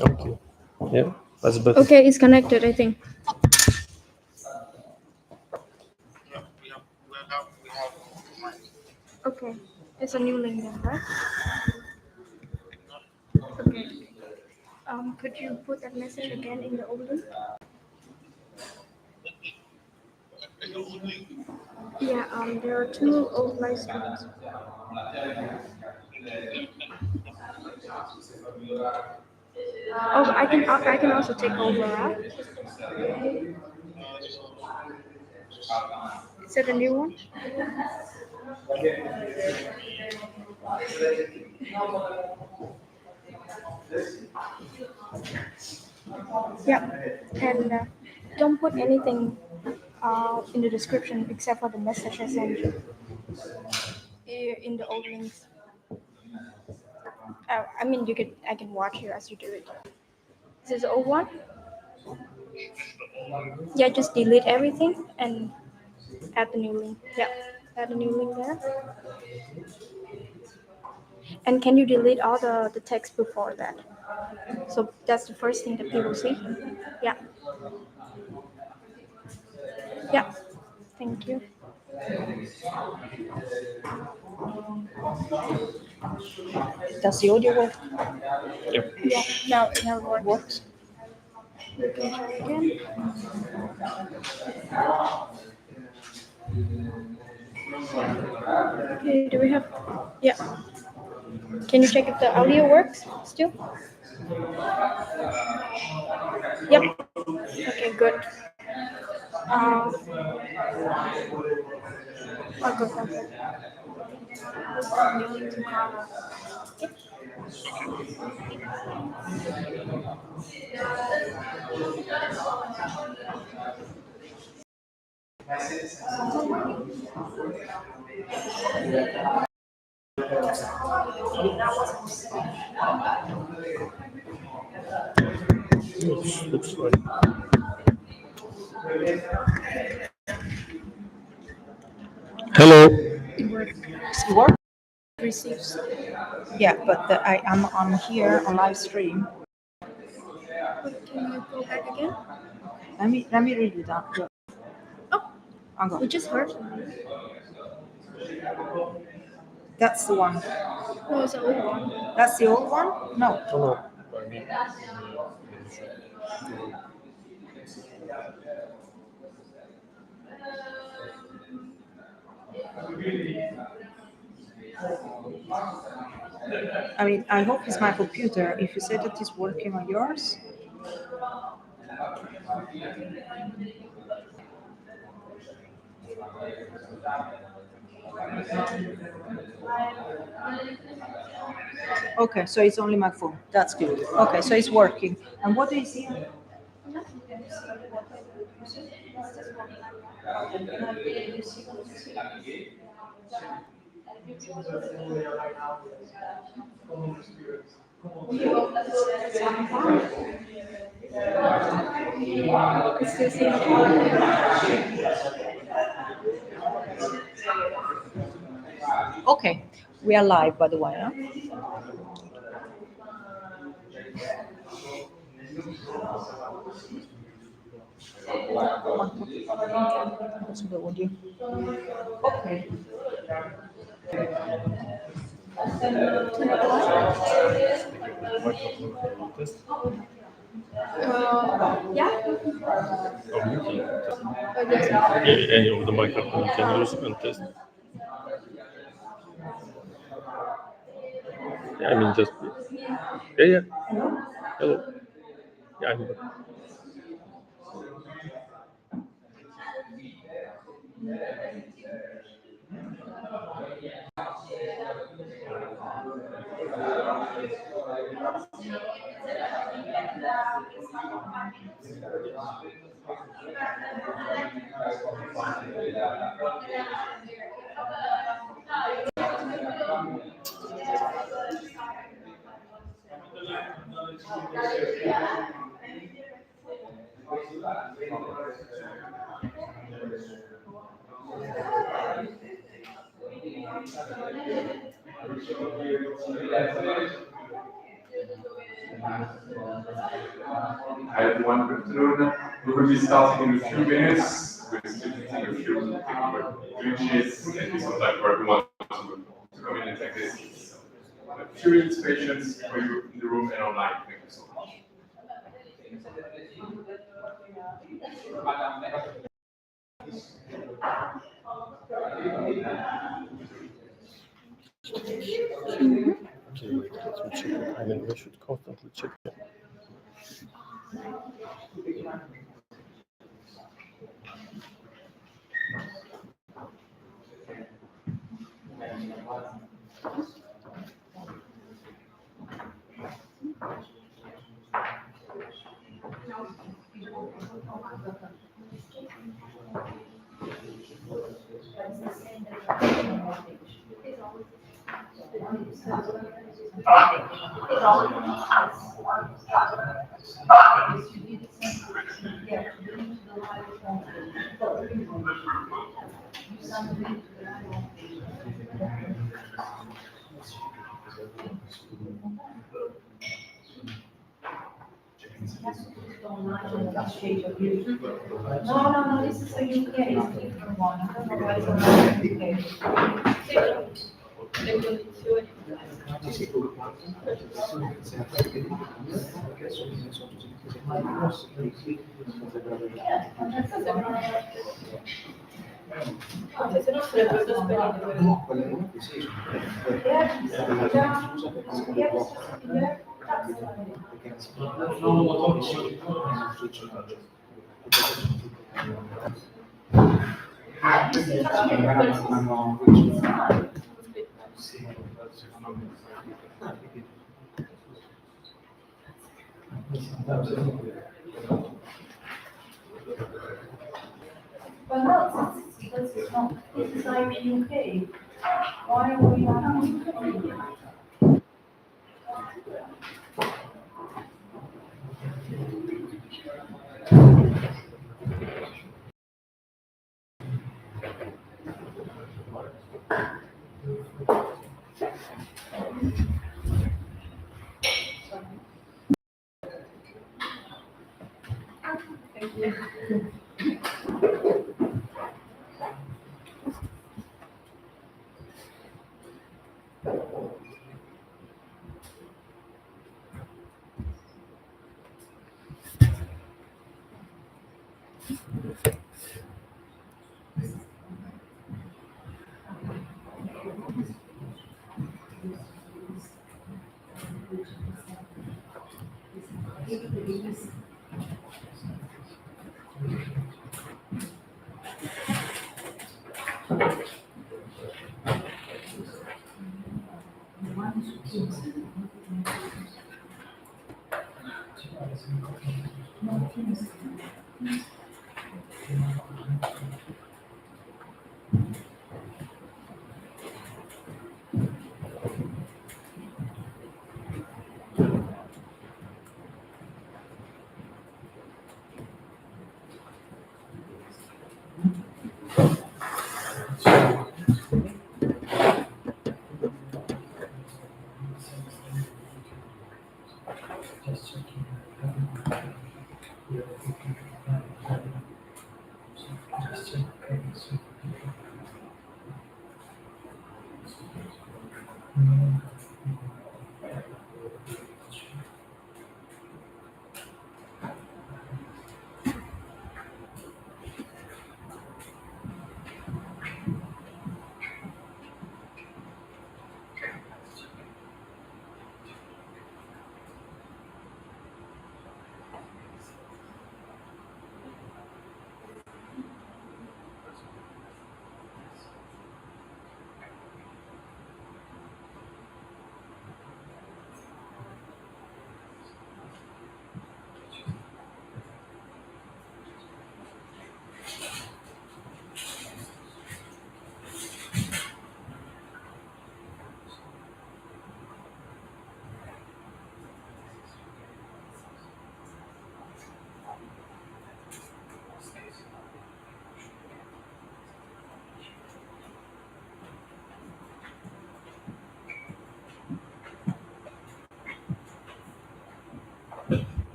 Okay. Yeah, that's better. Okay, it's connected, I think. Okay, it's a new link then, right? Okay. Could you put that message again in the old link? Yeah, there are two old live streams. Oh, I can also take over, right? Is that a new one? Yeah, and don't put anything in the description except for the message I sent you in the old links. I mean, I can watch you as you do it. Is this the old one? Yeah, just delete everything and add the new link. Yeah, add a new link there. And can you delete all the text before that? So that's the first thing that people see. Yeah, yeah. Thank you. Does the audio work? Yep. Yeah, now it now works. Works? You can try again. Okay, do we have? Yeah. Can you check if the audio works still? Yep. Okay, good. I'll go from here. Looks like. Hello. It works. Does it work? Receives. Yeah, but I'm here on live stream. Wait, can you go back again? Let me read it out. Oh, I'm we going. just heard. That's the one. No, it's an old one. That's the old one? No. No, no. I mean, I mean, I hope it's my computer. If you say that it's working on yours. Okay, so it's only my phone. That's good. Okay, so it's working. And what do you see? It's still saying. Okay, we are live, by the way. Huh? What's the audio? Okay. microphone test. Yeah. Oh, you can test. Yes. Yeah, any of the microphone you can use and test. Yeah, I mean, just. Yeah, yeah. Hello. Yeah, I'm. Hi everyone, good afternoon. We will be starting in a few minutes. We're still getting a few technical glitches and we some time for everyone to come in and take their seats. So, a few minutes patience for you in the room and online. Thank you so much. Okay, let me check the time and we should constantly check it. No, no, no, this is a UK, it's a different one. I don't know why it's not UK. But no, this is not, this is like UK. Why are we not?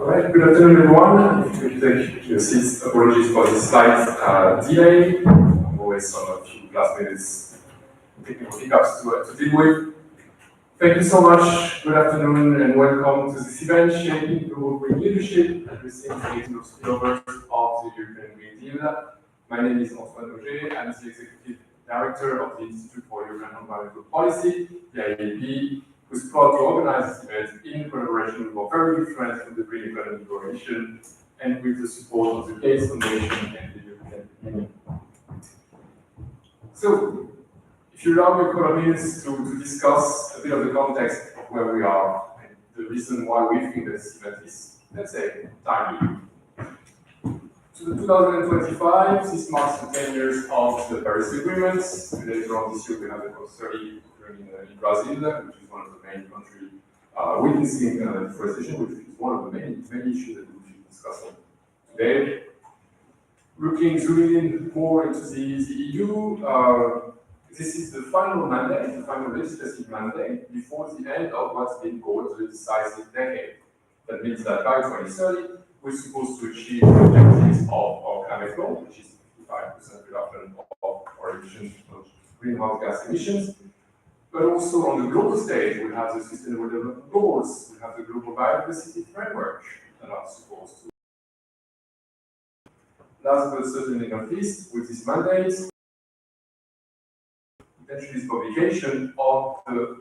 All right, good afternoon, everyone. If you take your seats, apologies for this slight delay. Always on a few last minutes technical hiccups to deal with. Thank you so much. Good afternoon and welcome to this event, Shaping Global Green Leadership, addressing the spillovers of the European Green Deal. My name is Antoine Auger. I'm the Executive Director of the Institute for European Environmental Policy, the IEEP, who's proud to organize this event in collaboration with our very good friends from the Green Economy Coalition and with the support of the Gates Foundation and the European Union. So, if you allow me a couple of minutes to discuss a bit of the context of where we are and the reason why we think this event is, let's say, timely. So the 2025, this marks the 10 years of the Paris Agreement. Later on this year, we have the COP30 in Brazil, which is one of the main countries witnessing deforestation, which is one of the many issues that we'll be discussing today. Zooming in more into the EU, this is the final mandate, the final legislative mandate before the end of what's been called the decisive decade. That means that by 2030, we're supposed to achieve the objectives of our climate goal, which is 55% reduction of our emissions, of greenhouse gas emissions. But also on the global stage, we have the Sustainable Development Goals, we have the Global Biodiversity Framework that are supposed to. Last but certainly not least, with this mandate, potentially this publication of the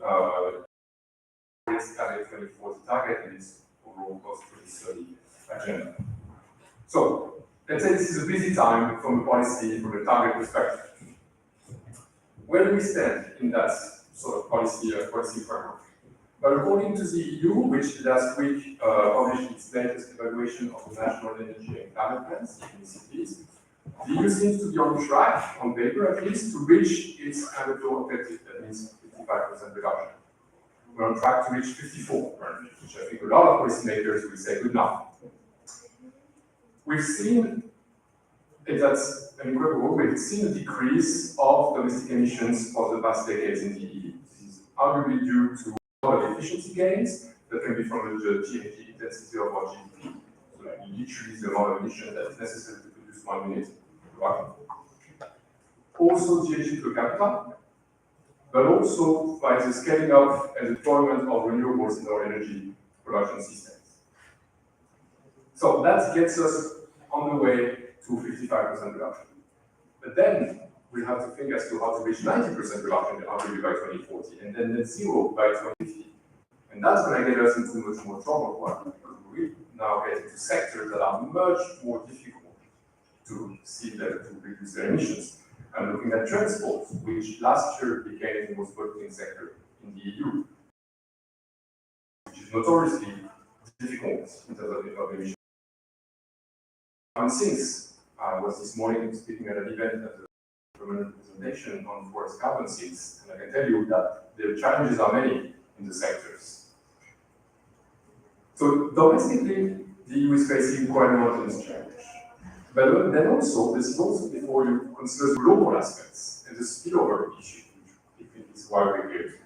Paris Climate 2040 target and its overall post-2030 agenda. So, let's say this is a busy time from a policy, from a target perspective. Where do we stand in that sort of policy framework? But according to the EU, which last week published its latest evaluation of the national energy and climate plans, IEEPs, the EU seems to be on track, on paper at least, to reach its climate goal objective. That means 55% reduction. We're on track to reach 54, which I think a lot of policymakers will say good enough. We've seen, that's incredible, we've seen a decrease of domestic emissions for the past decades in the EU. This is arguably due to other efficiency gains that can be from the GDP intensity of our GDP. So like literally the amount of emission that is necessary to produce 1 minute. Right? Also GHG per capita, but also by the scaling up and deployment of renewables in our energy production systems. So that gets us on the way to 55% reduction. But then we have to think as to how to reach 90% reduction arguably by 2040, and then net zero by 2050. And that's going to get us into much more trouble because we now get into sectors that are much more difficult to see them to reduce their emissions. I'm looking at transport, which last year became the most polluting sector in the EU, which is notoriously difficult in terms of emissions. And since I was this morning speaking at an event at the permanent presentation on forest carbon sinks, and I can tell you that the challenges are many in the sectors. So domestically, the EU is facing quite a mountainous challenge. But then also, this is also before you consider the global aspects and the spillover issue, which I think is why we're here today.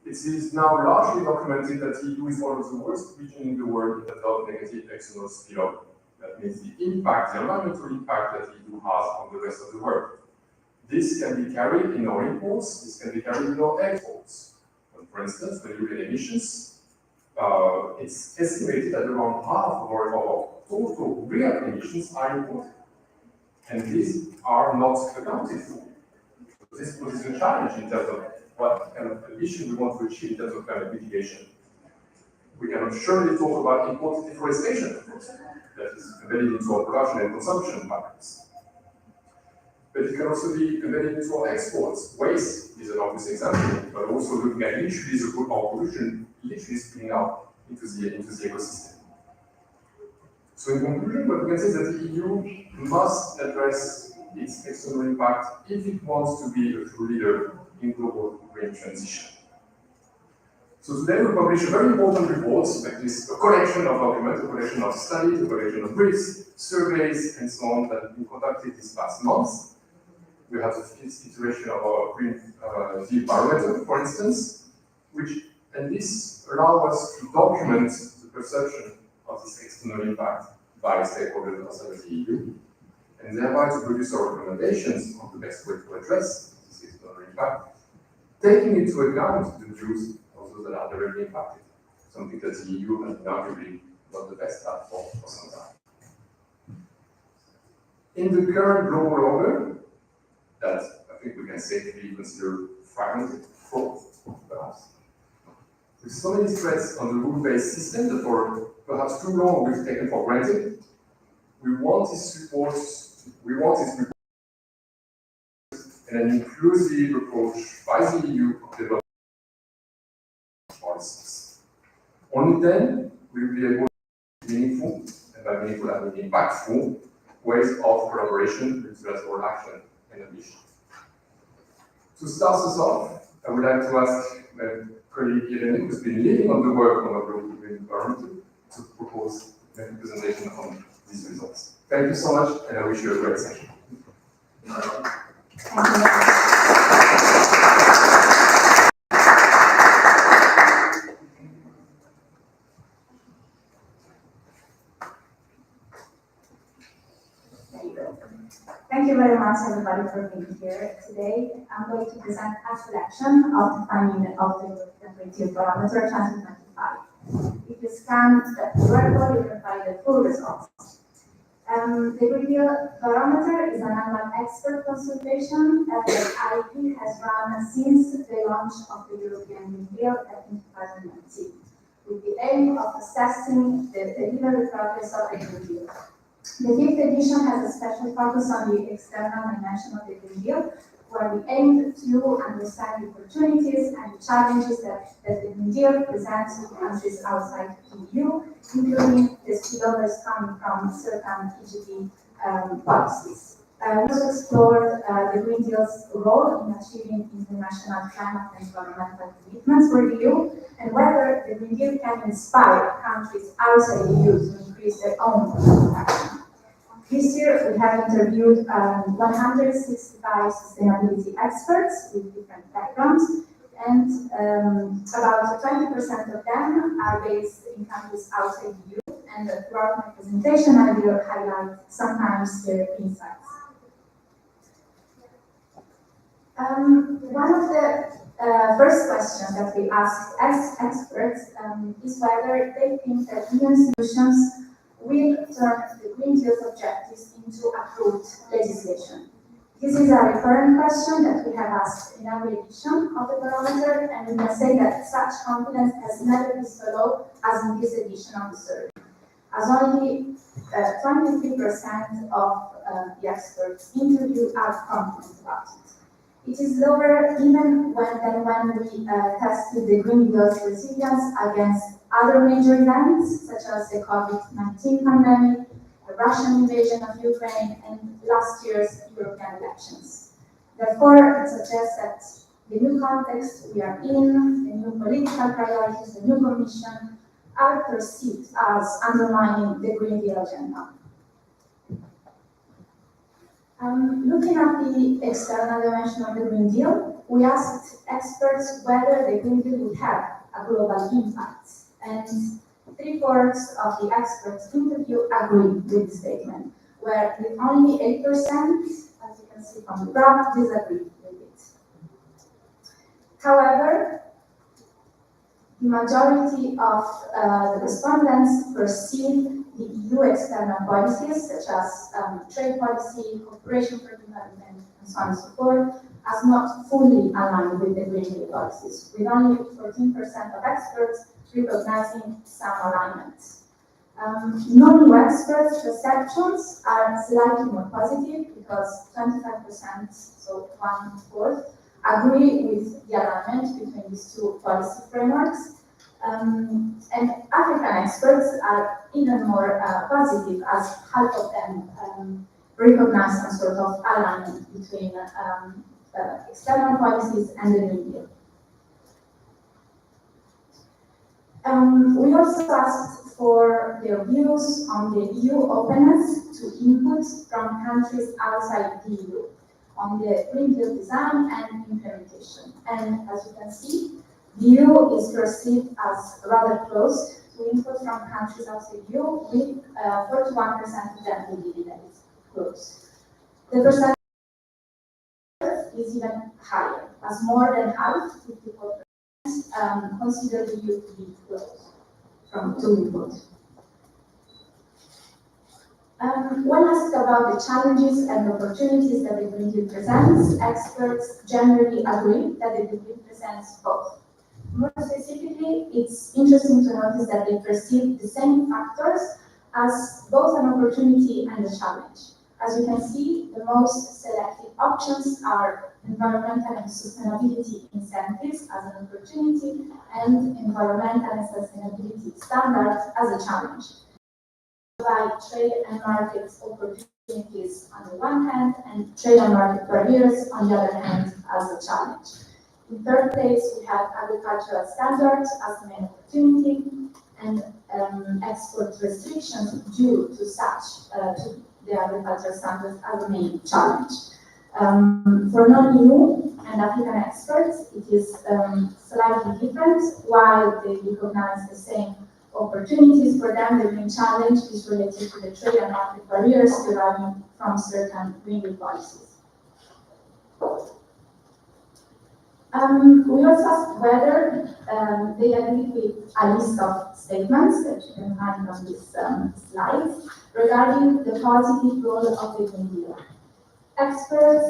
It is now largely documented that the EU is one of the worst regions in the world in terms of negative external spillover. That means the impact, the environmental impact that the EU has on the rest of the world. This can be carried in our imports, this can be carried in our exports. For instance, when you look at emissions, it's estimated that around half of our total real emissions are imported. And these are not accounted for. So this poses a challenge in terms of what kind of emission we want to achieve in terms of climate mitigation. We cannot surely talk about imported deforestation, of course, that is embedded into our production and consumption patterns. But it can also be embedded into our exports. Waste is an obvious example, but also looking at literally our pollution literally spilling out into the ecosystem. So in conclusion, what we can say is that the EU must address its external impact if it wants to be a true leader in global green transition. So today we publish a very important report that is a collection of documents, a collection of studies, a collection of briefs, surveys, and so on that have been conducted these past months. We have the fifth iteration of our green deal barometer, for instance, and this allows us to document the perception of this external impact by stakeholders outside the EU, and thereby to produce our recommendations on the best way to address this external impact, taking into account the views of those that are directly impacted, something that the EU has arguably not the best at for some time. In the current global order, that I think we can safely consider fragmented, perhaps, with so many threats on the rule-based system that for perhaps too long we've taken for granted, we want its report and an inclusive approach by the EU of development policies. Only then will we be able to meaningful, and by meaningful I mean impactful, ways of collaboration with multilateral action and ambition. To start us off, I would like to ask my colleague Irene, who's been leading on the work on the global green environment, to propose a presentation on these results. Thank you so much, and I wish you a great session. Thank you very much, everybody, for being here today. I'm going to present a selection of the findings of the Green Deal Barometer 2025. If you scan the QR code, you can find the full results. The Green Deal Barometer is an annual expert consultation that IEEP has run since the launch of the European Green Deal in 2019, with the aim of assessing the delivery progress of the Green Deal. The fifth edition has a special focus on the external dimension of the Green Deal, where we aim to understand the opportunities and the challenges that the Green Deal presents to countries outside the EU, including the spillovers coming from certain EGD policies. We also explored the Green Deal's role in achieving international climate and environmental commitments for the EU, and whether the Green Deal can inspire countries outside the EU to increase their own action. This year, we have interviewed 165 sustainability experts with different backgrounds, and about 20% of them are based in countries outside the EU, and throughout my presentation, I will highlight sometimes their insights. One of the first questions that we asked as experts is whether they think that EU solutions will turn the Green Deal's objectives into approved legislation. This is a recurrent question that we have asked in every edition of the barometer, and we can say that such confidence has never been so low as in this edition of the survey, as only 23% of the experts interviewed are confident about it. It is lower even than when we tested the Green Deal's resilience against other major events, such as the COVID-19 pandemic, the Russian invasion of Ukraine, and last year's European elections. Therefore, it suggests that the new context we are in, the new political priorities, the new Commission, are perceived as undermining the Green Deal agenda. Looking at the external dimension of the Green Deal, we asked experts whether the Green Deal would have a global impact, and 3/4 of the experts interviewed agreed with the statement, where with only 8%, as you can see from the graph, disagreed with it. However, the majority of the respondents perceive the EU external policies, such as trade policy, cooperation for development, and so on and so forth, as not fully aligned with the Green Deal policies, with only 14% of experts recognizing some alignment. Non-EU experts' perceptions are slightly more positive because 25%, so 1/4, agree with the alignment between these two policy frameworks. And African experts are even more positive, as half of them recognize some sort of alignment between external policies and the Green Deal. We also asked for their views on the EU openness to input from countries outside the EU on the Green Deal design and implementation. And as you can see, the EU is perceived as rather closed to input from countries outside the EU, with 41% of them believing that it's closed. The percentage is even higher, as more than half, 54%, consider the EU to be closed to input. When asked about the challenges and opportunities that the Green Deal presents, experts generally agree that the Green Deal presents both. More specifically, it's interesting to notice that they perceive the same factors as both an opportunity and a challenge. As you can see, the most selected options are environmental and sustainability incentives as an opportunity and environmental and sustainability standards as a challenge. By trade and market opportunities on the one hand, and trade and market barriers on the other hand as a challenge. In third place, we have agricultural standards as the main opportunity, and export restrictions due to such to the agricultural standards as the main challenge. For non-EU and African experts, it is slightly different. While they recognize the same opportunities, for them the main challenge is related to the trade and market barriers deriving from certain Green Deal policies. We also asked whether they agree with a list of statements that you can find on this slides regarding the positive role of the Green Deal. Experts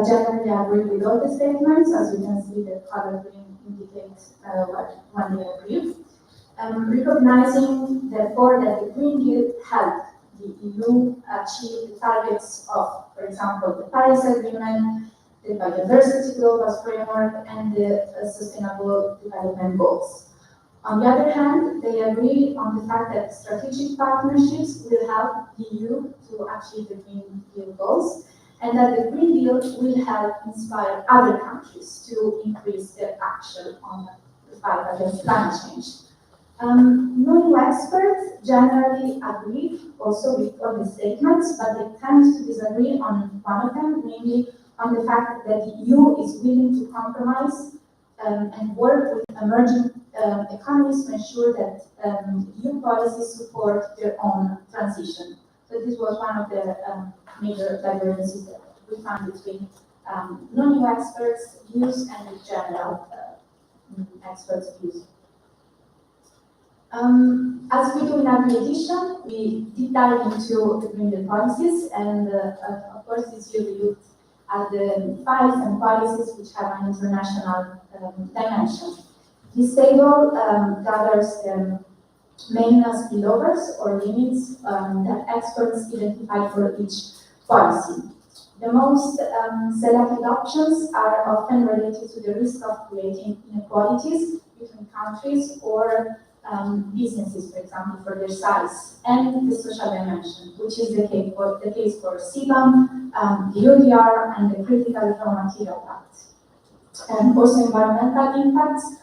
generally agree with all the statements. As you can see, the color green indicates when they agree. Recognizing, therefore, that the Green Deal helped the EU achieve the targets of, for example, the Paris Agreement, the biodiversity global framework, and the Sustainable Development Goals. On the other hand, they agree on the fact that strategic partnerships will help the EU to achieve the Green Deal goals, and that the Green Deal will help inspire other countries to increase their action on the fight against climate change. Non-EU experts generally agree also with all the statements, but they tend to disagree on one of them, namely on the fact that the EU is willing to compromise and work with emerging economies to ensure that EU policies support their own transition. So this was one of the major divergences that we found between non-EU experts' views and the general experts' views. As we do in every edition, we deep dive into the Green Deal policies, and of course this year we looked at the files and policies which have an international dimension. This table gathers the main spillovers or limits that experts identify for each policy. The most selected options are often related to the risk of creating inequalities between countries or businesses, for example, for their size, and the social dimension, which is the case for CBAM, the UDR, and the Critical Raw Material Act. And also environmental impacts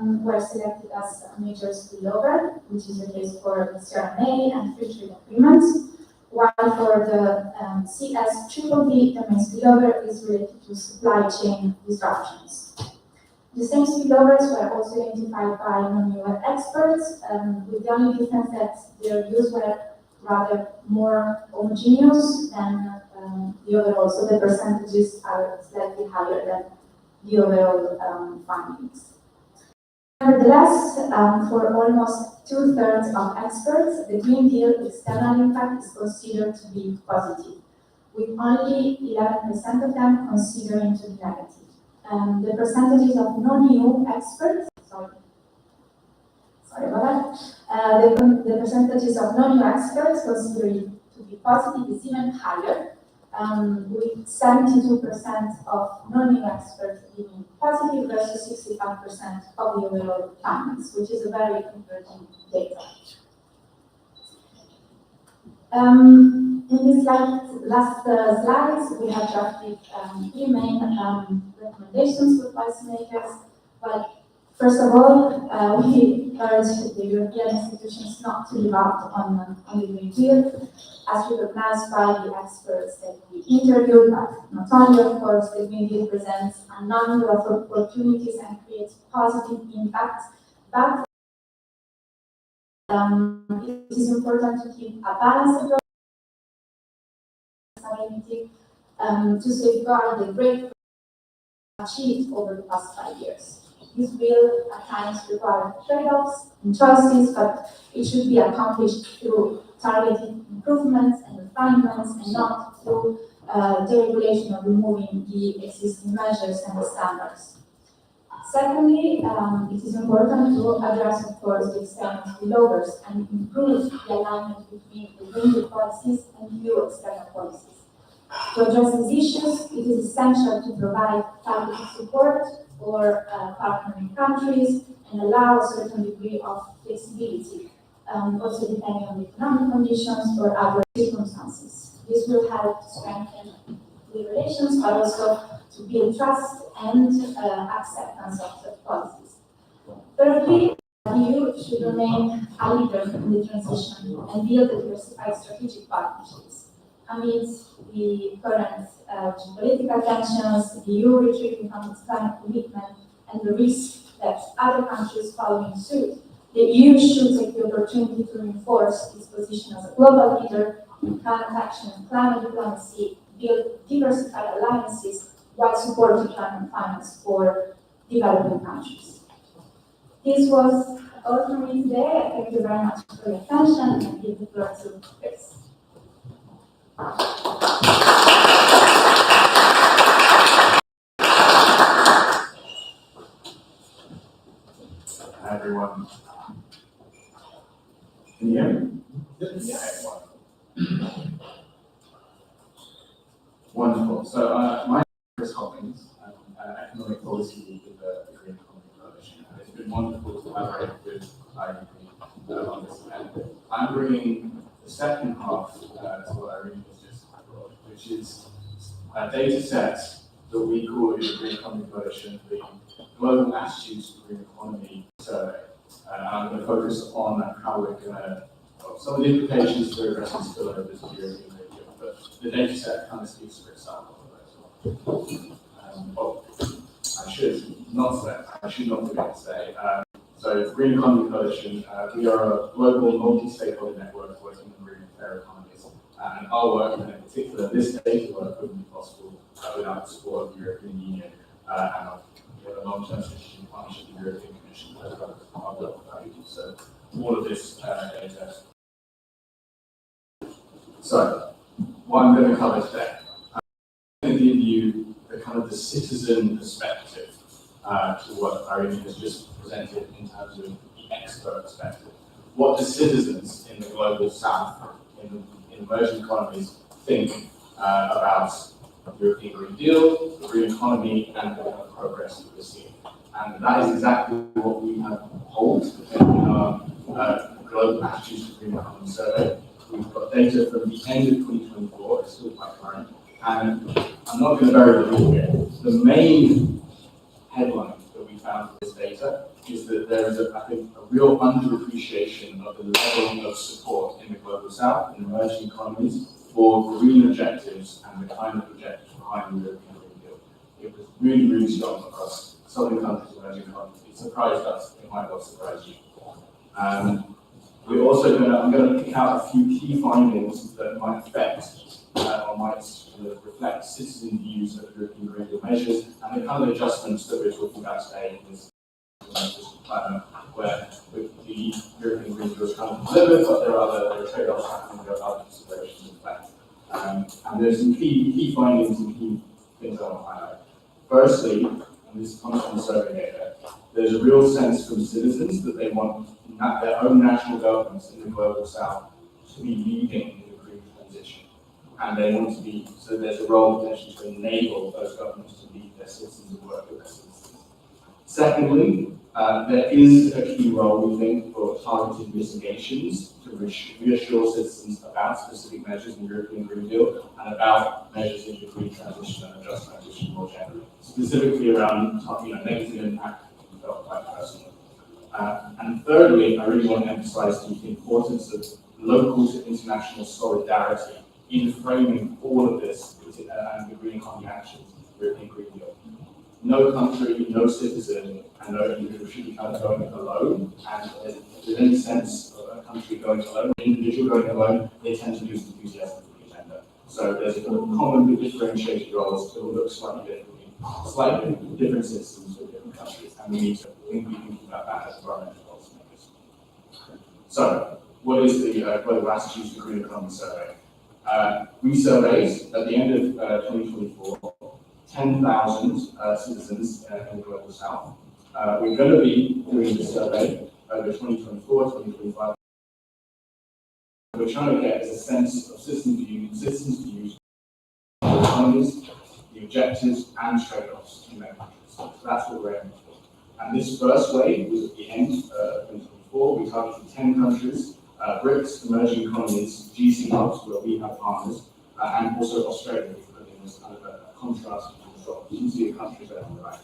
were selected as a major spillover, which is the case for the CRMA and free trade agreements, while for the CSDDD, the main spillover is related to supply chain disruptions. The same spillovers were also identified by non-EU experts, with the only difference that their views were rather more homogeneous than the overall, so the percentages are slightly higher than the overall findings. Nevertheless, for almost 2/3 of experts, the Green Deal external impact is considered to be positive, with only 11% of them considering to be negative. The percentages of non-EU experts, sorry about that, the percentages of non-EU experts considering to be positive is even higher, with 72% of non-EU experts being positive versus 65% of the overall findings, which is a very encouraging data. In this last slides, we have drafted three main recommendations for policymakers. But first of all, we urge the European institutions not to give up on the Green Deal, as recognized by the experts that we interviewed, but not only, of course. The Green Deal presents a number of opportunities and creates positive impact, but it is important to keep a balanced approach to safeguard the great achieved over the past 5 years. This will at times require trade-offs and choices, but it should be accomplished through targeted improvements and refinements, and not through deregulation or removing the existing measures and the standards. Secondly, it is important to address, of course, the external spillovers and improve the alignment between the Green Deal policies and EU external policies. To address these issues, it is essential to provide targeted support for partnering countries and allow a certain degree of flexibility, also depending on the economic conditions or other circumstances. This will help to strengthen the relations, but also to build trust and acceptance of such policies. Thirdly, the EU should remain a leader in the transition and build diversified strategic partnerships. Amidst the current geopolitical tensions, the EU retreating from its climate commitment, and the risk that other countries following suit, the EU should take the opportunity to reinforce its position as a global leader in climate action and climate diplomacy, build diversified alliances while supporting climate finance for developing countries. This was all from me today. Thank you very much for your attention, and give the floor to Chris. Hi everyone. Can you hear me? Yes. Wonderful. So my name is Chris Hoppings. I'm economic policy lead with the Green Economy Coalition, and it's been wonderful to collaborate with IEEP on this event. I'm bringing the second half to what Irene has just brought, which is a data set that we call in the Green Economy Coalition the Global Attitudes to the Green Economy Survey. And I'm going to focus on how we're going to, some of the implications for addressing spillovers to European Union, but the data set kind of speaks for itself. I should not forget to say, so the Green Economy Coalition, we are a global multi-stakeholder network working on green and fair economies. And our work, and in particular this data work, wouldn't be possible without the support of the European Union and a long-term strategic partnership with the European Commission as well as our local values. So all of this data. So what I'm going to cover today, I'm going to give you the kind of the citizen perspective to what Irene has just presented in terms of the expert perspective. What do citizens in the global south, in emerging economies, think about the European Green Deal, the green economy, and the progress that we're seeing? And that is exactly what we have polled in our Global Attitudes to Green Economy Survey. We've got data from the end of 2024, it's still quite current, and I'm not going to bury the lead here. The main headline that we found for this data is that there is, I think, a real underappreciation of the level of support in the global south, in emerging economies, for green objectives and the kind of objectives behind the European Green Deal. It was really, really strong across southern countries, emerging economies. It surprised us, it might well surprise you. We're also I'm going to pick out a few key findings that might affect or might reflect citizen views of European Green Deal measures and the kind of adjustments that we're talking about today in this climate, where the European Green Deal is kind of delivered, but there are trade-offs happening, there are other considerations in play. And there's some key findings and key things I want to highlight. Firstly, and this comes from the survey data, there's a real sense from citizens that they want their own national governments in the global south to be leading the green transition. and they want to be, so there's a role potentially to enable those governments to lead their citizens and work with their citizens. Secondly, there is a key role, we think, for targeted mitigations to reassure citizens about specific measures in the European Green Deal and about measures in the green transition and a just transition more generally, specifically around negative impact felt by personally. And thirdly, I really want to emphasize the importance of local to international solidarity in framing all of this and the green economy actions in the European Green Deal. No country, no citizen, and no individual should be kind of going alone. And if there's any sense of a country going alone, an individual going alone, they tend to lose enthusiasm for the agenda. So there's a common but differentiated roles that will look slightly different systems for different countries, and we need to be thinking about that as environmental policymakers. So, what is the Global Attitudes to Green Economy Survey? We surveyed at the end of 2024 10,000 citizens in the Global South. We're going to be doing this survey over 2024, 2025. We're trying to get a sense of citizens' views on economies, the objectives, and trade-offs in their countries. So that's what we're aiming for. And this first wave was at the end of 2024. We targeted 10 countries, BRICS, emerging economies, GC hubs, where we have partners, and also Australia, which we put in as kind of a contrast to the top. You can see the countries there on the right.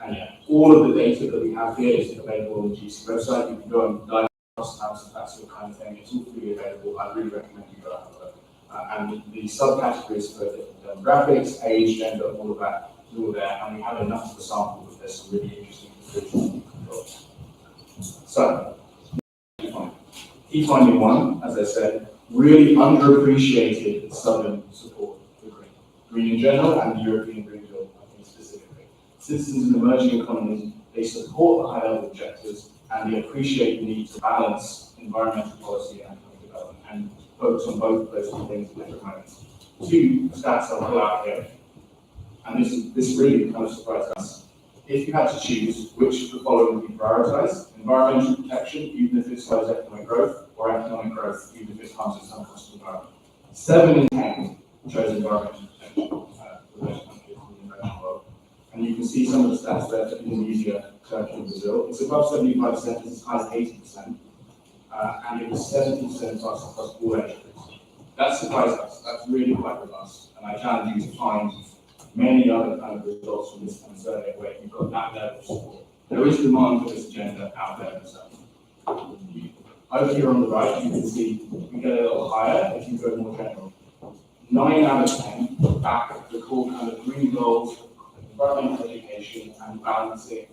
And yeah, all of the data that we have here is available on the GC website. You can go and dive across house, that sort of kind of thing. It's all freely available. I really recommend you go have a look. And the subcategories for different demographics, age, gender, all of that is all there. And we have enough of a sample with this some really interesting conclusions. So, key finding one, as I said, really underappreciated Southern support for green. Green in general and the European Green Deal, I think specifically. Citizens in emerging economies, they support the high-level objectives and they appreciate the need to balance environmental policy and economic development and focus on both of those two things at different moments. Two stats I'll pull out here, and this really kind of surprised us. If you had to choose which of the following would be prioritized, environmental protection, even if it slows economic growth, or economic growth, even if it comes at some cost to the environment. 7 in 10 chose environmental protection for those countries in the emerging world. And you can see some of the stats there for Indonesia, Turkey, and Brazil. It's above 75%, it's as high as 80%, and it was 70% plus across all age groups. That surprised us. That's really quite robust, and I challenge you to find many other kind of results from this kind of survey where you've got that level of support. There is demand for this agenda out there itself. Over here on the right, you can see we get a little higher if you go more general. 9 out of 10 back the core kind of green goals, environmental education, and balancing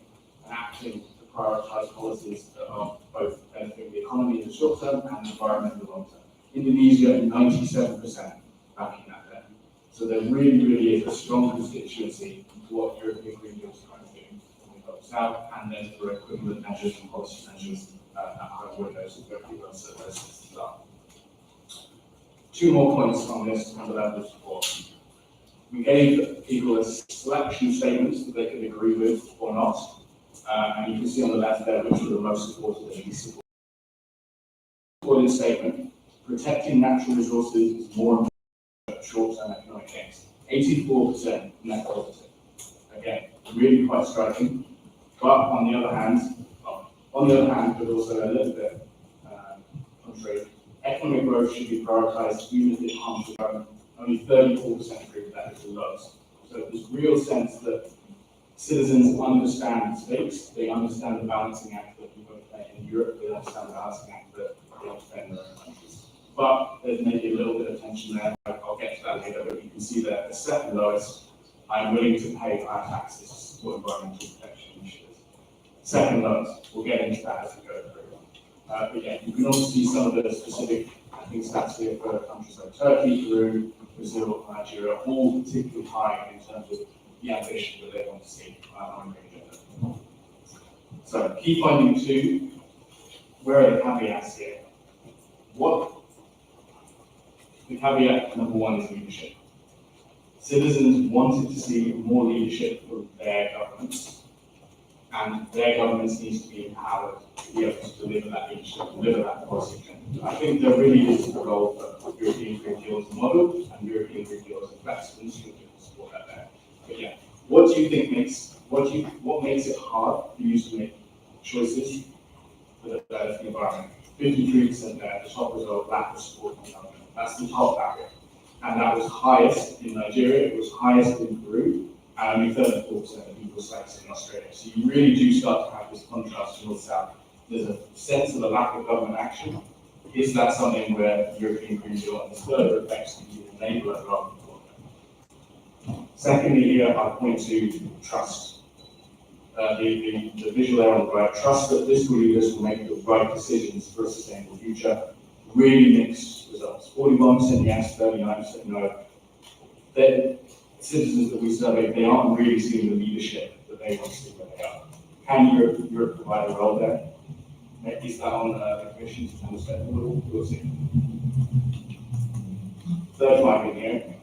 and acting to prioritize policies that are both benefiting the economy in the short term and the environment in the long term. Indonesia, 97% backing that there. So there really, really is a strong constituency to what European Green Deal is trying to do in the Global South, and then for equivalent measures and policy measures at home windows where people are so those are. 2 more points on this kind of level of support. We gave people a selection of statements that they could agree with or not, and you can see on the left there which were the most supported and least supported statement. Protecting natural resources is more important than short-term economic gains. 84% net positive. Again, really quite striking. But on the other hand, but also a little bit contrary, economic growth should be prioritized even if it harms the environment. Only 34% agree with that is the lowest. So there's real sense that citizens understand the stakes, they understand the balancing act that we've got to play in Europe, they understand the balancing act that we have to play in their own countries. But there's maybe a little bit of tension there. I'll get to that later, but you can see that the second lowest, I'm willing to pay higher taxes to support environmental protection initiatives. Second lowest, we'll get into that as we go through. But yeah, you can also see some of the specific, I think, stats here for countries like Turkey, Peru, Brazil, Nigeria, all particularly high in terms of the ambition that they want to see on the agenda. So, key finding 2, where are the caveats here? The caveat number 1 is leadership. Citizens wanted to see more leadership from their governments, and their governments need to be empowered to be able to deliver that leadership, deliver that policy agenda. I think there really is a role for European Green Deal as a model and European Green Deal as a flexible instrument to support that there. But yeah, what do you think what makes it hard for you to make choices for the developing environment? 53% there, the top result, lack of support from government. That's the top barrier. And that was highest in Nigeria, it was highest in Peru, and only 34% of people selected in Australia. So you really do start to have this contrast north-south. There's a sense of a lack of government action. Is that something where European Green Deal and the spillover effects can be an enabler rather than blocker? Secondly, here I point to trust. The visual there on the right, trust that fiscal leaders will make the right decisions for a sustainable future. Really mixed results. 41% yes, 39% no. The citizens that we surveyed, they aren't really seeing the leadership that they want to see where they are. Can Europe provide a role there? Is that on the Commission to understand? We'll see. Third finding here,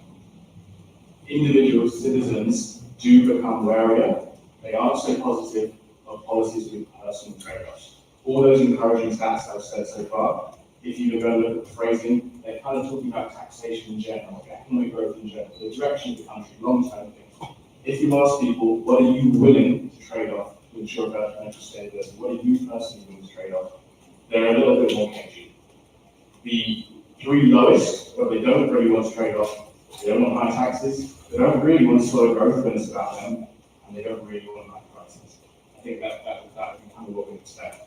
individual citizens do become warier. They aren't so positive of policies with personal trade-offs. All those encouraging stats I've said so far, if you go look at the phrasing, they're kind of talking about taxation in general, economic growth in general, the direction of the country, long-term things. If you ask people, what are you willing to trade off to ensure better financial stability? What are you personally willing to trade off? They're a little bit more cagey. The three lowest, but they don't really want to trade off. They don't want high taxes. They don't really want to slow growth when it's about them, and they don't really want high prices. I think that would be kind of what we expect.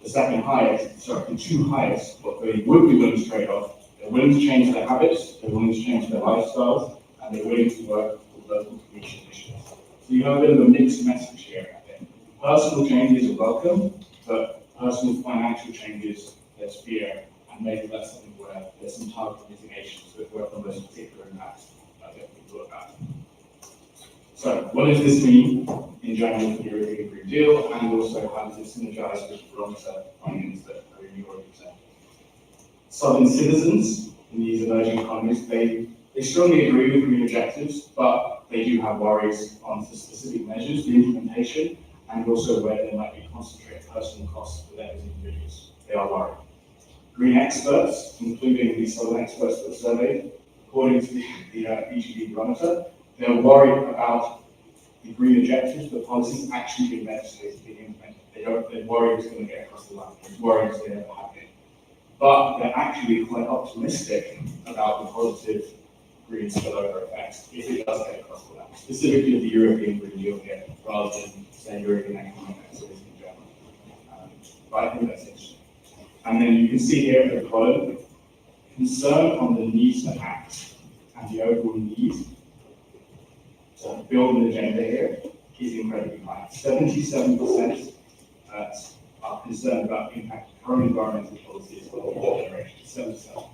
The second highest, sorry, the two highest, what they would be willing to trade off. They're willing to change their habits. They're willing to change their lifestyles, and they're willing to work with local community initiatives. So you have a bit of a mixed message here, I think. Personal changes are welcome, but personal financial changes, there's fear, and maybe that's something where there's some targeted mitigation to work on those particular impacts that we thought about. So, what does this mean in general for the European Green Deal, and also how does it synergize with the long-term findings that are in your exam? Southern citizens in these emerging economies, they strongly agree with green objectives, but they do have worries on the specific measures, the implementation, and also where there might be concentrated personal costs for them as individuals. They are worried. Green experts, including the southern experts that were surveyed, according to the EGB barometer, they're worried about the green objectives, the policies actually being legislated, being implemented. They're worried it's going to get across the line. They're worried it's going to happen. But they're actually quite optimistic about the positive green spillover effects if it does get across the line. Specifically the European Green Deal here, rather than say European economic activities in general. But I think that's interesting. And then you can see here at the bottom, concern on the need to act and the overall need to build an agenda here is incredibly high. 77% are concerned about the impact of current environmental policies on the generation. 77%.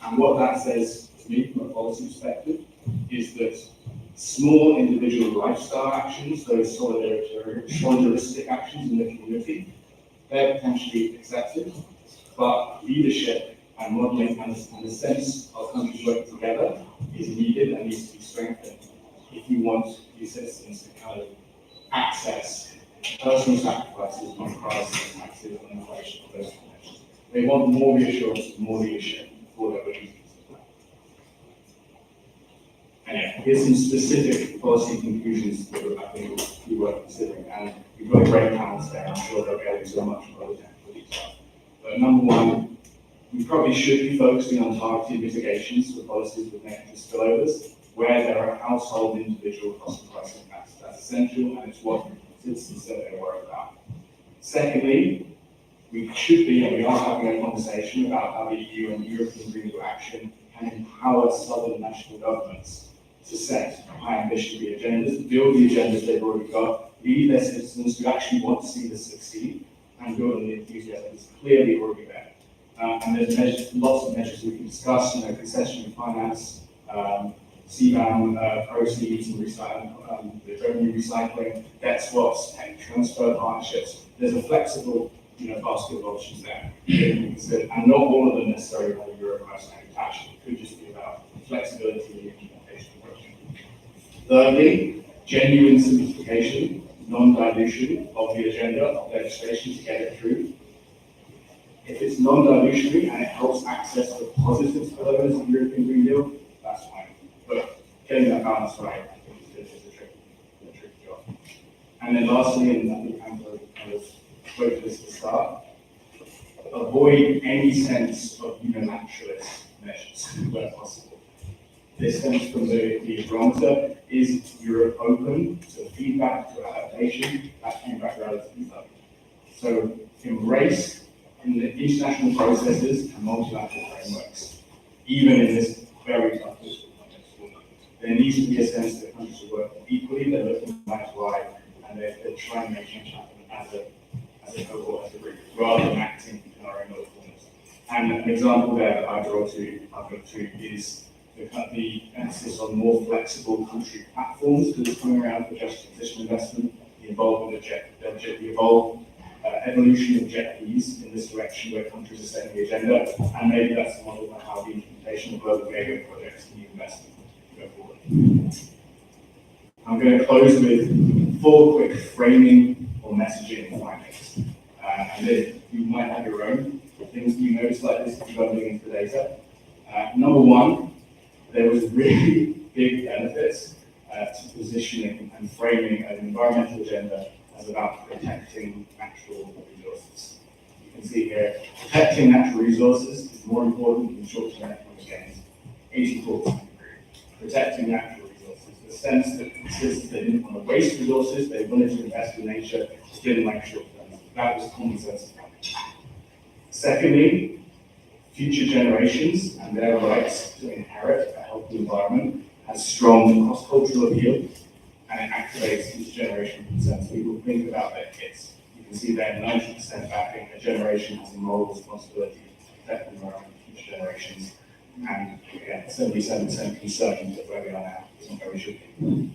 And what that says to me from a policy perspective is that small individual lifestyle actions, those solidaristic actions in the community, they're potentially accepted, but leadership and modeling and the sense of countries working together is needed and needs to be strengthened if you want these citizens to kind of access personal sacrifices on prices, taxes, and inflation of those connections. They want more reassurance, more leadership before they're willing to do. And yeah, here's some specific policy conclusions that I think we were considering, and we've got a great panel today. I'm sure they'll get into much more technical detail. But number one, we probably should be focusing on targeted mitigations for policies with negative spillovers, where there are household individual cost and price impacts. That's essential, and it's what citizens said they were worried about. Secondly, we should be, and we are having a conversation about how the EU and European Green Deal action can empower southern national governments to set high ambition agendas, build the agendas they've already got, lead their citizens who actually want to see this succeed, and build on the enthusiasm that's clearly already there. And there's measures, lots of measures we can discuss, concessionary finance, CBAM proceeds and recycling, the revenue recycling, debt swaps, tech transfer partnerships. There's a flexible, basket of options there. And not all of them necessarily have a Euro price tag attached. It could just be about flexibility in the implementation approach. Thirdly, genuine simplification, non-dilution of the agenda of legislation to get it through. If it's non-dilutionary and it helps access the positive spillovers of the European Green Deal, that's fine. But getting that balance right, I think, is a tricky job. And then lastly, and I think Angela kind of spoke to this at the start, avoid any sense of unilateralist measures where possible. This stems from the barometer. Is Europe open to feedback, to adaptation? That feedback relatively low. So embrace in the international processes and multilateral frameworks, even in this very tough political context. There needs to be a sense that countries are working equally, they're looking eye to eye, and they're trying to make change happen as a cohort, as a group, rather than acting in our own little corners. And an example there that I've got to is the emphasis on more flexible country platforms that is coming around for just transition investment, the involvement of the evolution of JETPs in this direction where countries are setting the agenda, and maybe that's the model for how the implementation of global gateway projects can be invested go forward. I'm going to close with 4 quick framing or messaging findings. And then you might have your own things that you notice like this if you go digging into the data. Number 1, there was really big benefits to positioning and framing an environmental agenda as about protecting natural resources. You can see here, protecting natural resources is more important than short-term economic gains. 84%. Protecting natural resources, the sense that citizens they didn't want to waste resources, they wanted to invest in nature, didn't like short-term. That was common sense. Secondly, future generations and their rights to inherit a healthy environment has strong cross-cultural appeal, and it activates intergenerational consent. People think about their kids. You can see there 90% backing a generation has a moral responsibility to protect the environment for future generations. And again, 77% concerned that where we are now is not where we should be.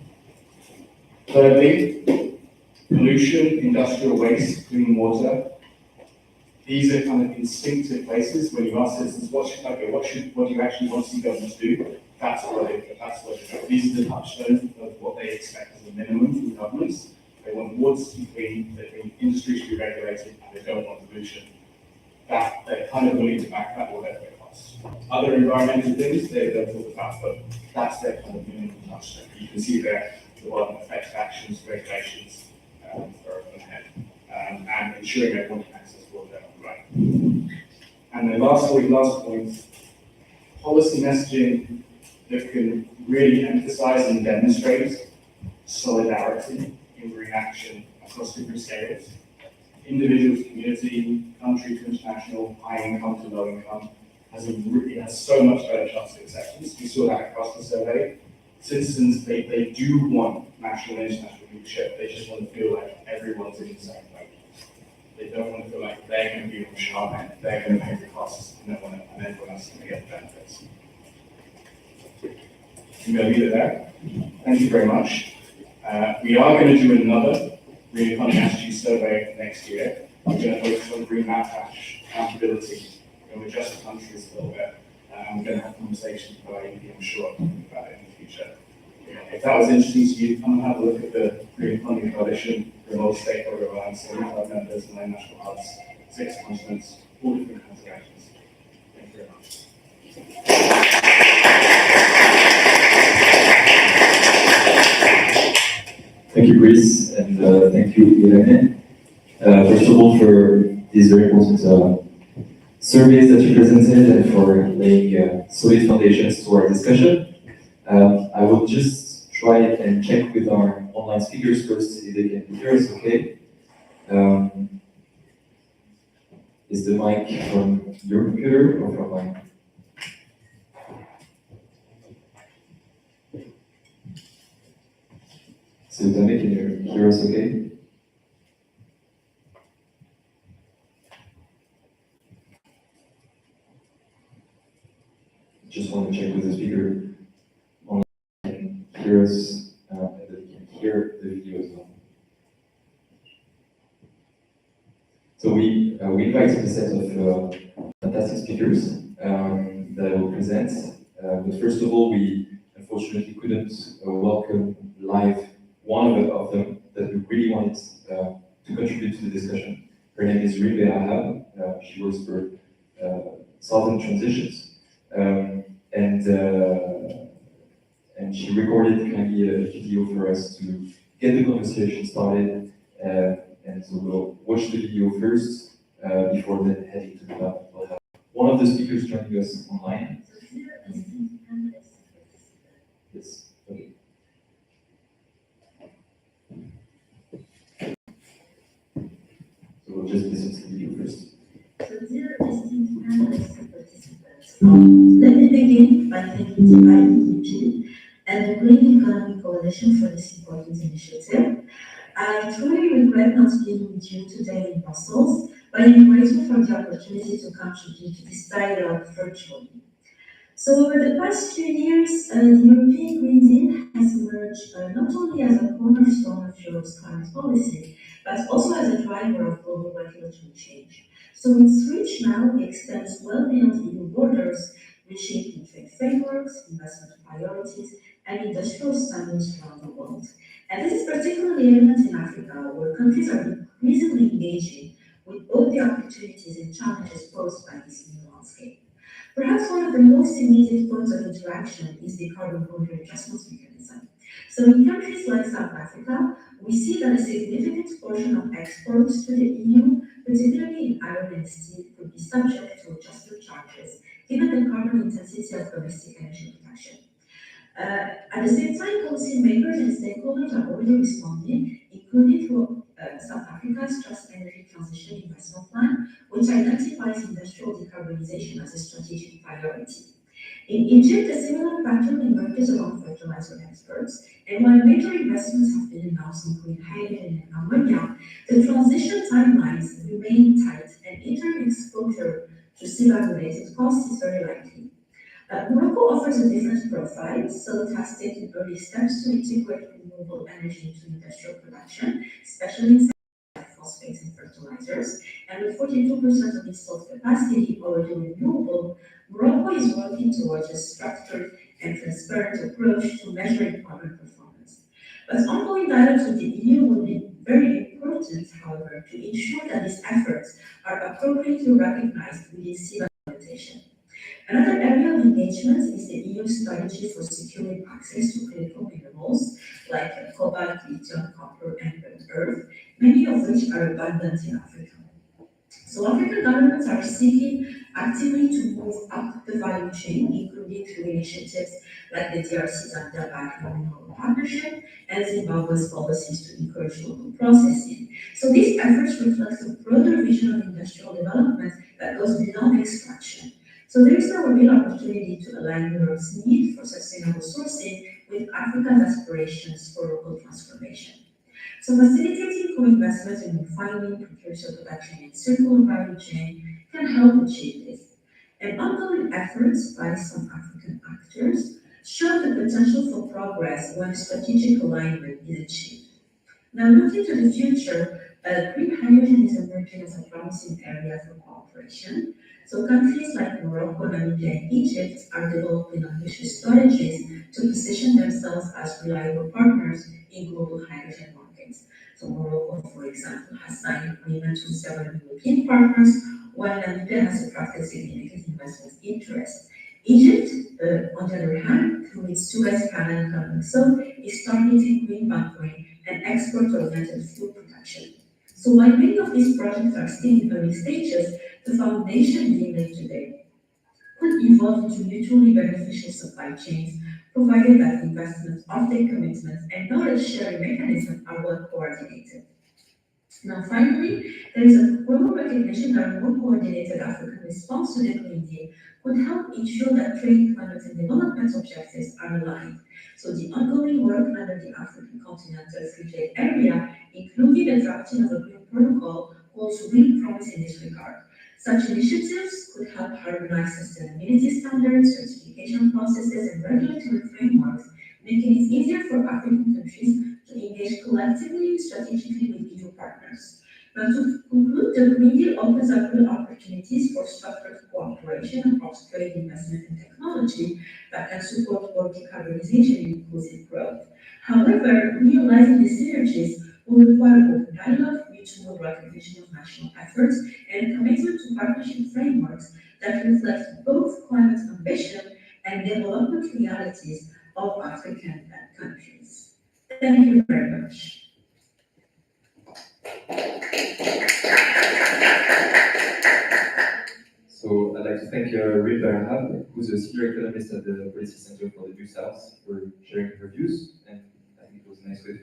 Thirdly, pollution, industrial waste, clean water. These are kind of instinctive places when you ask citizens, what do you actually want to see governments do? That's what they do. These are the touchstones of what they expect as a minimum from governments. They want waters to be clean, they want industries to be regulated, and they don't want pollution. That they're kind of willing to back that whatever it costs. Other environmental things they don't talk about, but that's their kind of minimum touchstone. You can see there the one effective actions, regulations for everyone ahead, and ensuring everyone can access water right. And then last point, policy messaging that can really emphasize and demonstrate solidarity in green action across different scales. Individual to community, country to international, high income to low income, has so much better chance of acceptance. We saw that across the survey. Citizens, they do want national and international leadership. They just want to feel like everyone's in the same boat. They don't want to feel like they're going to be on the sharp end, they're going to pay the costs, and everyone else is going to get the benefits. I'm going to leave it there. Thank you very much. We are going to do another Green Economy Attitude Survey next year. We're going to focus on green backlash, accountability. We're going to adjust the countries a little bit. And we're going to have conversations with IEEP, I'm sure, about it in the future. If that was interesting to you, come and have a look at the Green Economy Coalition, remote stakeholder alliance, 75 members, 9 national hubs, 6 continents, all different kinds of actions. Thank you very much. Thank you, Chris, and thank you, Irene. First of all, for these very important surveys that you presented and for laying solid foundations to our discussion. I will just try and check with our online speakers first if they can hear us okay. Is the mic from your computer or from mine? So Dami, can you hear us okay? Just want to check with the speaker online can hear us and that you can hear the video as well. So we invited a set of fantastic speakers that will present. But first of all, we unfortunately couldn't welcome live one of them that we really wanted to contribute to the discussion. Her name is Rinve Ahab. she works for Southern Transitions, and she recorded kindly a video for us to get the conversation started. And so we'll watch the video first before then heading to the lab. We'll have one of the speakers joining us online. Yes. Okay. So we'll just listen to the video first. So dear esteemed panelists and participants, let me begin by thanking the IEEP and the Green Economy Coalition for this important initiative. I truly regret not being with you today in Brussels, but I'm grateful for the opportunity to contribute to this dialogue virtually. So over the past few years, the European Green Deal has emerged not only as a cornerstone of Europe's climate policy, but also as a driver of global regulatory change. So its reach now extends well beyond EU borders, reshaping trade frameworks, investment priorities, and industrial standards around the world. And this is particularly evident in Africa, where countries are increasingly engaging with both the opportunities and challenges posed by this new landscape. Perhaps one of the most immediate points of interaction is the carbon border adjustment mechanism. So in countries like South Africa, we see that a significant portion of exports to the EU, particularly in iron and steel, could be subject to adjustment charges, given the carbon intensity of domestic energy production. At the same time, policymakers and stakeholders are already responding, including through South Africa's Just Energy Transition Investment Plan, which identifies industrial decarbonization as a strategic priority. In Egypt, a similar pattern emerges among fertilizer experts, and while major investments have been announced in green hydrogen and ammonia, the transition timelines remain tight, and interim exposure to CBAM-related costs is very likely. Morocco offers a different profile, so it has taken early steps to integrate renewable energy into industrial production, especially in phosphates and fertilizers. And with 42% of installed capacity already renewable, Morocco is working towards a structured and transparent approach to measuring carbon performance. But ongoing dialogues with the EU will be very important, however, to ensure that these efforts are appropriately recognized within CBAM implementation. Another area of engagement is the EU strategy for securing access to critical minerals like cobalt, lithium, copper, and rare earth, many of which are abundant in Africa. So African governments are seeking actively to move up the value chain, including through initiatives like the DRC's Zambia-backed Mineral Partnership and Zimbabwe's policies to encourage local processing. So these efforts reflect a broader vision of industrial development that goes beyond extraction. So there is now a real opportunity to align Europe's need for sustainable sourcing with Africa's aspirations for local transformation. So facilitating co-investment in refining, precursor production, and circular value chain can help achieve this. And ongoing efforts by some African actors show the potential for progress when strategic alignment is achieved. Now, looking to the future, green hydrogen is emerging as a promising area for cooperation. So countries like Morocco, Namibia, and Egypt are developing ambitious strategies to position themselves as reliable partners in global hydrogen markets. So Morocco, for example, has signed agreements with several European partners, while Namibia has attracted significant investment interest. Egypt, on the other hand, through its Suez Canal Council, is targeting green bunkering and export-oriented fuel production. So while many of these projects are still in early stages, the foundation being laid today could evolve into mutually beneficial supply chains, provided that investment, offtake commitments, and knowledge sharing mechanisms are well coordinated. Now, finally, there is a growing recognition that a more coordinated African response to the Green Deal could help ensure that trade, climate, and development objectives are aligned. So the ongoing work under the African Continental Free Trade Area, including the drafting of a green protocol, holds real promise in this regard. Such initiatives could help harmonize sustainability standards, certification processes, and regulatory frameworks, making it easier for African countries to engage collectively and strategically with EU partners. Now, to conclude, the Green Deal opens up real opportunities for structured cooperation across trade, investment, and technology that can support both decarbonization and inclusive growth. However, realizing these synergies will require open dialogue, mutual recognition of national efforts, and commitment to partnership frameworks that reflect both climate ambition and development realities of African countries. Thank you very much. So I'd like to thank Rin Barahab, who's a senior economist at the Policy Center for the New South, for sharing her views, and I think it was a nice way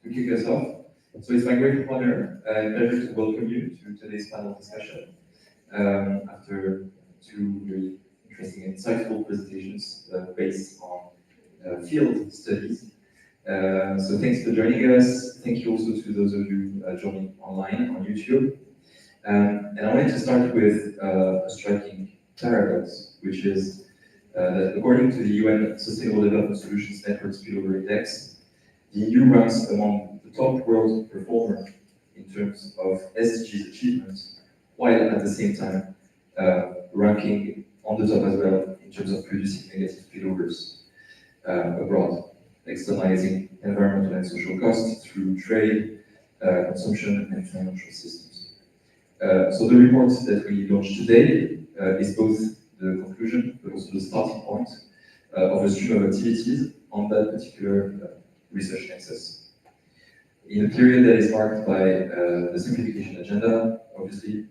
to kick us off. So it's my great honor and pleasure to welcome you to today's panel discussion. After two very interesting and insightful presentations based on field studies. So thanks for joining us. Thank you also to those of you joining online on YouTube. And I wanted to start with a striking paradox, which is that according to the UN Sustainable Development Solutions Network Spillover Index, the EU ranks among the top world performers in terms of SDGs achievements, while at the same time ranking on the top as well in terms of producing negative spillovers abroad, externalizing environmental and social costs through trade, consumption, and financial systems. So the report that we launched today is both the conclusion, but also the starting point of a stream of activities on that particular research nexus. In a period that is marked by the simplification agenda, obviously,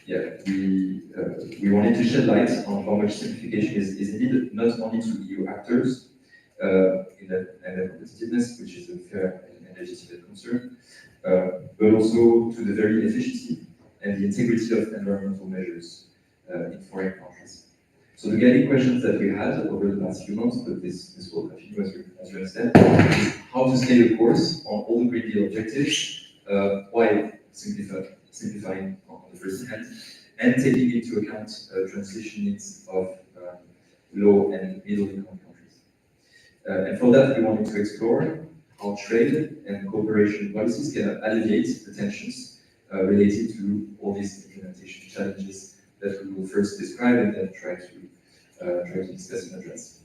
we wanted to shed light on how much simplification is needed, not only to EU actors in their competitiveness, which is a fair and legitimate concern, but also to the very efficiency and the integrity of environmental measures in foreign countries. So the guiding questions that we had over the past few months, but this will continue as you understand, is how to stay the course on all the Green Deal objectives while simplifying on the first hand, and taking into account transition needs of low and middle income countries. And for that, we wanted to explore how trade and cooperation policies can alleviate the tensions related to all these implementation challenges that we will first describe and then try to discuss and address.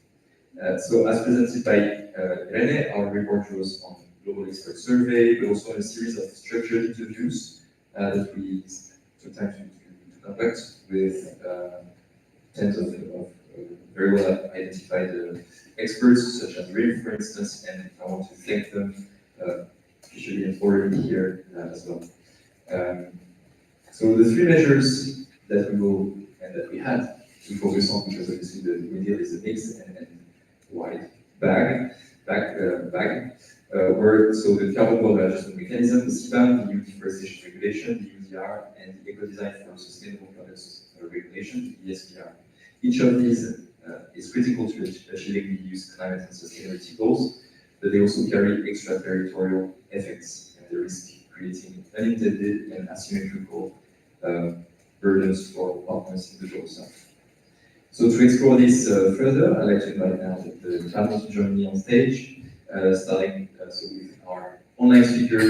So as presented by Irene, our report draws on global expert survey, but also on a series of structured interviews that we took time to conduct with tens of very well identified experts, such as Rim, for instance, and I want to thank them officially and formally here as well. So the three measures that we will and that we had to focus on, because obviously the Green Deal is a mixed and wide bag, were so the carbon border adjustment mechanism, the CBAM, the EU deforestation regulation, the UDR, and the eco design for sustainable products regulation, the ESPR. Each of these is critical to achieving the EU's climate and sustainability goals, but they also carry extraterritorial effects and they risk creating unintended and asymmetrical burdens for partners in the global south. So to explore this further, I'd like to invite now the panel to join me on stage, starting so with our online speaker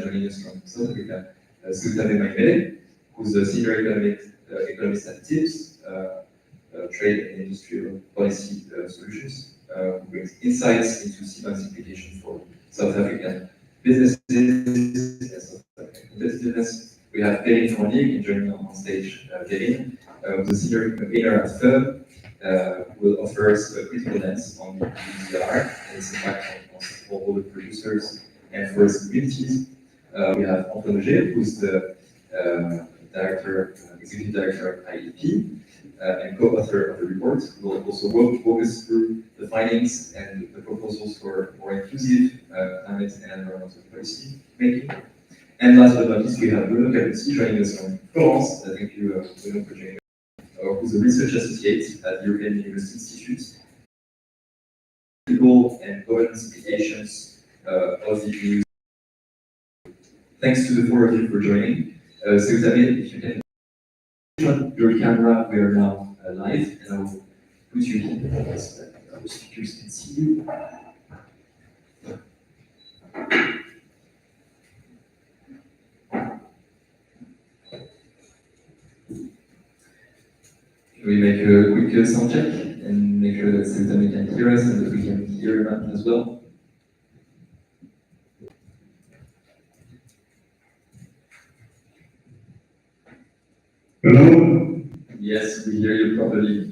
joining us from South Africa, Sultane Maimele, who's a senior economist at TIPS, Trade and Industrial Policy Solutions, who brings insights into CBAM's implications for South African businesses and South African competitiveness. We have Kevin van Dijk joining on stage. Kevin, who's a senior campaigner at FIRB, will offer us a critical lens on the UDR and its impact on all the producers and forest communities. We have Antoine Auger, who's the executive director of IEEP, and co-author of the report, who will also walk us through the findings and the proposals for more inclusive climate and environmental policy making. And last but not least, we have Bruno Capucci joining us from Florence. Thank you, Bruno, for joining us. Who's a research associate at the European University Institute. Political and governance implications of the EU. Thanks to the four of you for joining. Sultane, if you can turn your camera, we are now live, and I will put you here so that our speakers can see you. Can we make a quick sound check and make sure that Sultane can hear us and that we can hear him as well? Yes, we hear you properly.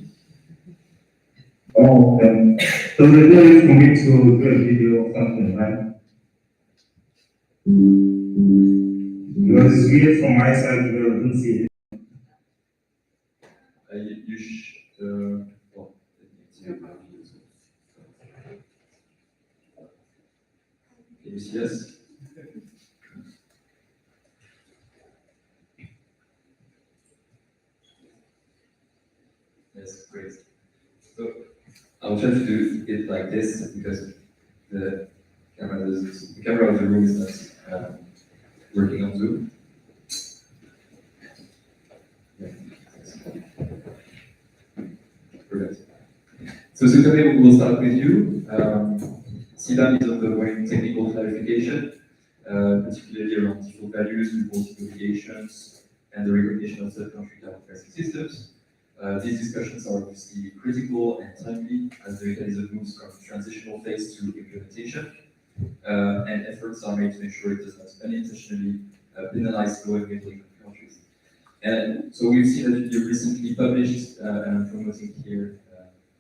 Oh, okay. So the goal is for me to do a video or something, right? Because it's weird from my side because I didn't see it. You well, let me see my videos. Can you see us? Yes, great. So I'll try to do it like this because the camera of the room is not working on Zoom. Yeah. Perfect. So Sukane, we'll start with you. CBAM is undergoing technical clarification, particularly around default values, reporting obligations, and the recognition of third-country climate pricing systems. These discussions are obviously critical and timely as the mechanism moves from transitional phase to implementation, and efforts are made to ensure it does not unintentionally penalize low and middle-income countries. And so we've seen that you recently published, and I'm promoting here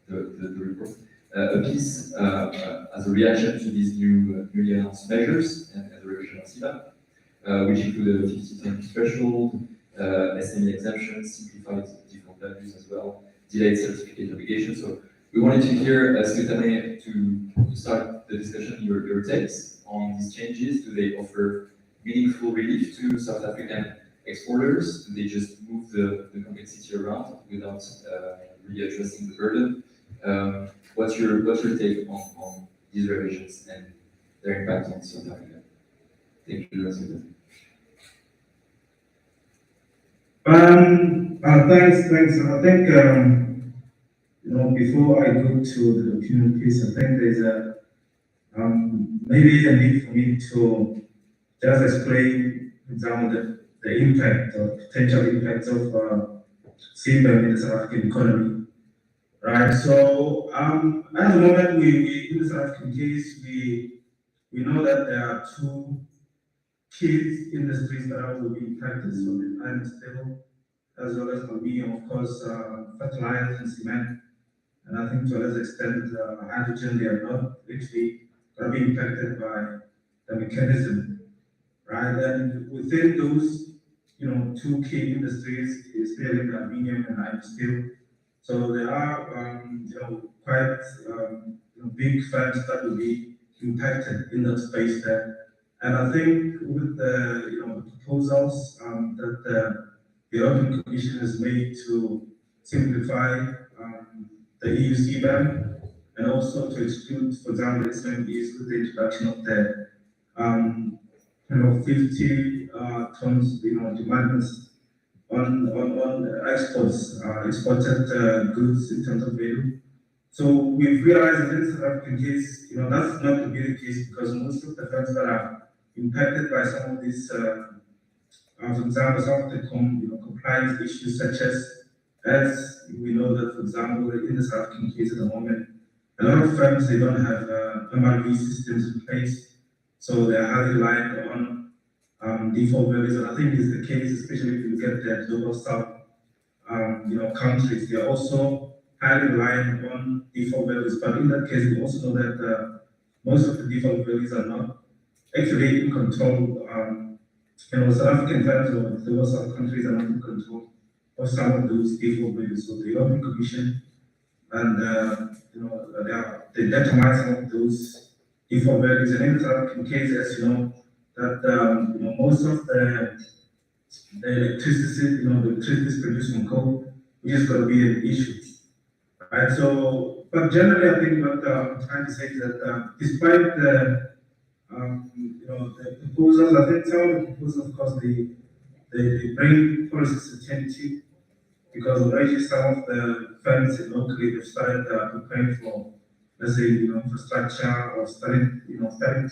the report, a piece as a reaction to these newly announced measures and the revision of CBAM, which include a 50-time threshold, SME exemptions, simplified default values as well, delayed certificate obligations. So we wanted to hear, Sutane, to start the discussion, your takes on these changes. Do they offer meaningful relief to South African exporters? Do they just move the complexity around without really addressing the burden? What's your take on these revisions and their impact on South Africa? Thank you, Sutane. Thanks. I think, before I go to the document piece, I think there's maybe a need for me to just explain, for example, the impact or potential impacts of CBAM in the South African economy, right? So, at the moment, we in the South African case, we know that there are two key industries that will be impacted, so the iron steel, as well as aluminum, of course, fertilizers and cement. And I think to a lesser extent, hydrogen, they are not actually going to be impacted by the mechanism, right? And within those, two key industries, especially the aluminum and iron steel. So there are, quite big firms that will be impacted in that space there. And I think with the proposals that the European Commission has made to simplify the EU CBAM and also to exclude, for example, SMEs with the introduction of the 50 tons, demandments on exports, exported goods in terms of value. So we've realized that in the South African case, that's not to be the case because most of the firms that are impacted by some of these, for example, some of the compliance issues, such as we know that, for example, in the South African case at the moment, a lot of firms they don't have MRV systems in place, so they are highly reliant on default values, and I think it's the case, especially if you look at the global South, countries, they are also highly reliant on default values. But in that case, we also know that most of the default values are not actually in control. South African firms or global South countries are not in control of some of those default values. So the European Commission and they determine some of those default values. And in the South African case, as you know, that most of the electricity, the electricity is produced from coal, which is going to be an issue, right? So, but generally, I think what I'm trying to say is that despite the the proposals, I think some of the proposals, of course, they bring policy certainty because already some of the firms locally have started preparing for, let's say, infrastructure or starting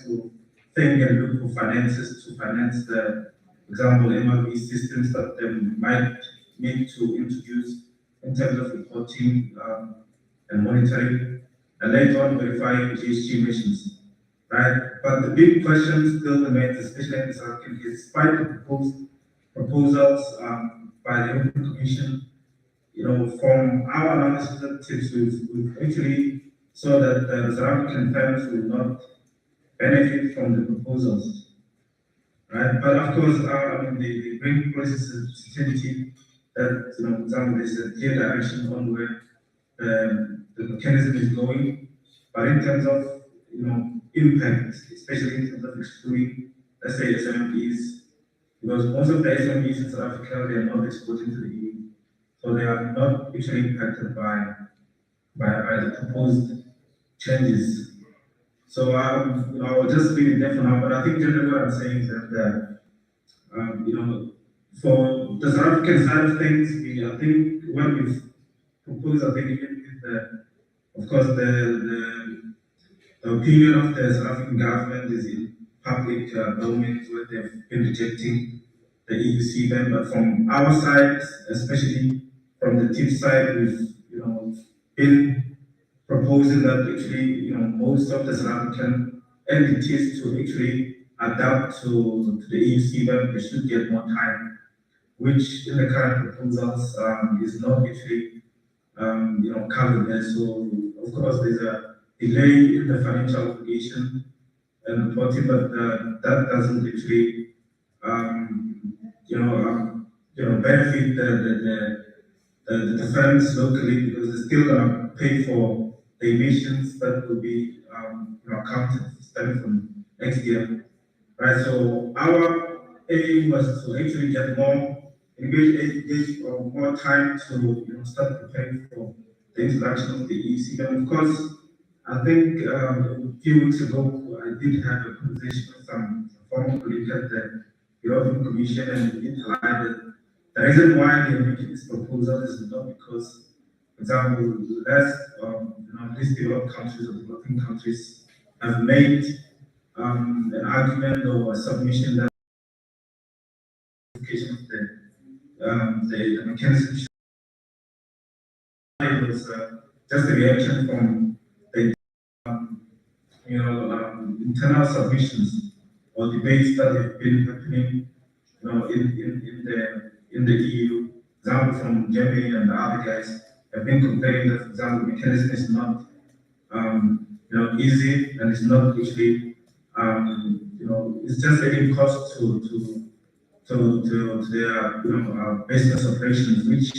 to think and look for finances to finance the, for example, MRV systems that they might need to introduce in terms of reporting and monitoring, and later on verifying GHG emissions, right? But the big question still remains, especially in the South African case, despite the proposals by the European Commission from our analysis, we've actually saw that the South African firms will not benefit from the proposals, right? But of course, they bring policy sensitivity that, for example, there's a clear direction on where the mechanism is going. But in terms of, impact, especially in terms of excluding, let's say, SMEs, because most of the SMEs in South Africa, they are not exporting to the EU. So they are not actually impacted by the proposed changes. So, I'll just leave it there for now, but I think generally what I'm saying is that, for the South African side of things, I think what we've proposed, I think even with of course, the opinion of the South African government is in public domain where they've been rejecting the EU but from our side, especially from the TIP side, we've been proposing that actually most of the South African entities to actually adapt to the EU but they should get more time, which in the current proposals is not actually covered there. So of course there's a delay in the financial obligation and reporting, but that doesn't actually benefit the firms locally because they're still gonna pay for the emissions that will be accounted starting from next year, right? So our aim was to actually get more engage or more time to start preparing for the introduction of the EEC. And of course, I think a few weeks ago I did have a conversation with some former colleagues at the European Commission, and we did highlight that the reason why they are making this proposal is not because, for example, least developed countries or developing countries have made an argument or a submission that the mechanism was just a reaction from the internal submissions or debates that have been happening in the EU. Example from Germany and the other guys have been complaining that, for example, the mechanism is not easy and it's not actually it's just adding cost to their business operations, which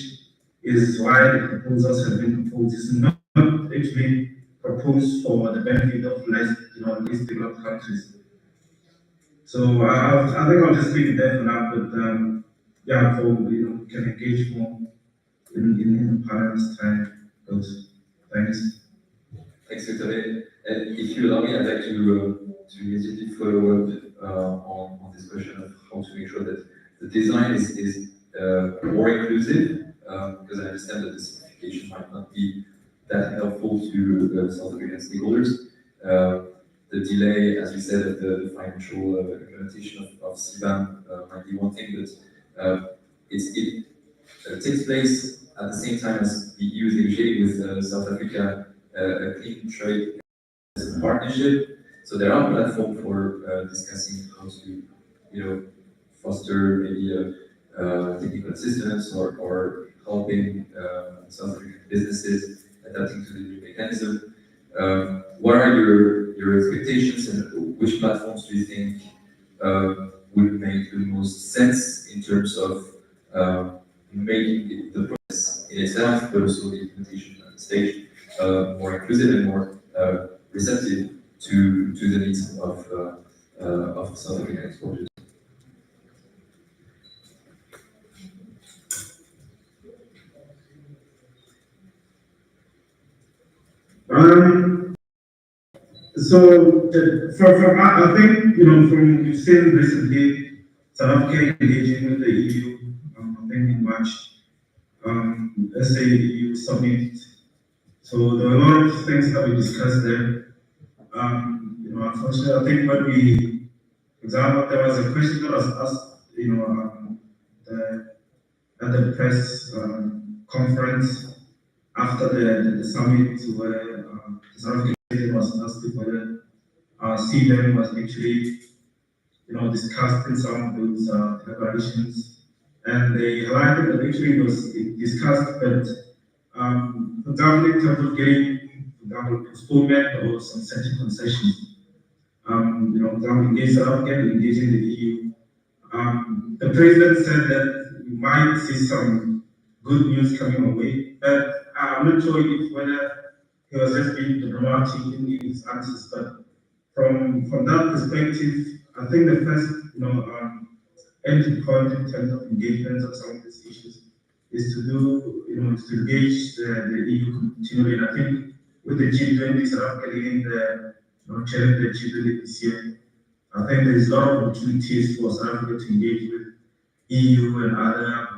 is why the proposals have been proposed. It's not actually proposed for the benefit of least developed countries. So I think I'll just leave it there for now, but yeah, we can engage more in the panel's time. Thanks. Thanks, Victor. And if you allow me, I'd like to immediately follow up on this question of how to make sure that the design is more inclusive, because I understand that the simplification might not be that helpful to South African stakeholders. The delay, as you said, of the financial implementation of CBAM might be one thing, but it takes place at the same time as the EU is negotiating with South Africa a clean trade partnership. So there are platforms for discussing how to, foster maybe technical assistance or helping South African businesses adapting to the new mechanism. What are your expectations, and which platforms do you think would make the most sense in terms of making the process in itself, but also the implementation stage more inclusive and more receptive to the needs of South African exporters? I think from you've seen recently South Africa engaging with the EU. I think in March, let's say the EU summit. So there are a lot of things that we discussed there. Unfortunately, I think when we, for example, there was a question that was asked, at the press conference after the summit, where the South African president was asked whether CBAM was actually, discussed in some of those declarations. and they highlighted that actually it was discussed that, for example, in terms of getting, for example, postponement or some certain concessions, for example, engage South Africa, engaging the EU. The president said that we might see some good news coming our way, but I'm not sure if whether he was just being diplomatic in his answers. But from that perspective, I think the first entry point in terms of engagement of some of these issues is to do to engage the EU continually. And I think with the G20, South Africa leading the chairing the G20 this year, I think there is a lot of opportunities for South Africa to engage with EU and other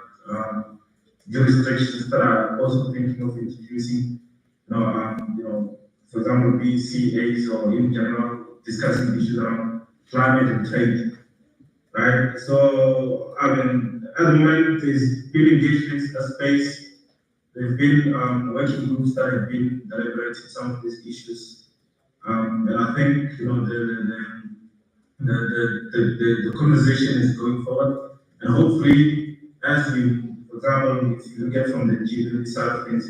jurisdictions that are also thinking of introducing, for example, BCAs or in general discussing issues around climate and trade, right? So, I mean, at the moment, there's been engagement in that space. There have been working groups that have been deliberating some of these issues, and I think the conversation is going forward, and hopefully, as we, for example, if you look at from the G20 side of things,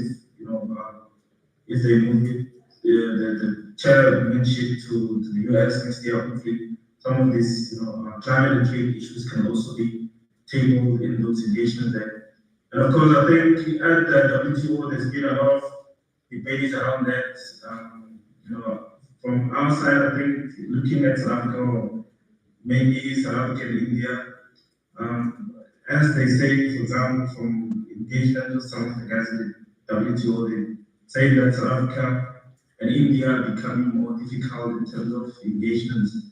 if they move it, the chair mentioned to the US next year, hopefully, some of these, climate and trade issues can also be tabled in those engagements there. And of course, I think at the WTO, there's been a lot of debates around that. From our side, I think looking at South Africa, or maybe South Africa and India, as they say, for example, from engagement with some of the guys in the WTO, they say that South Africa and India are becoming more difficult in terms of engagements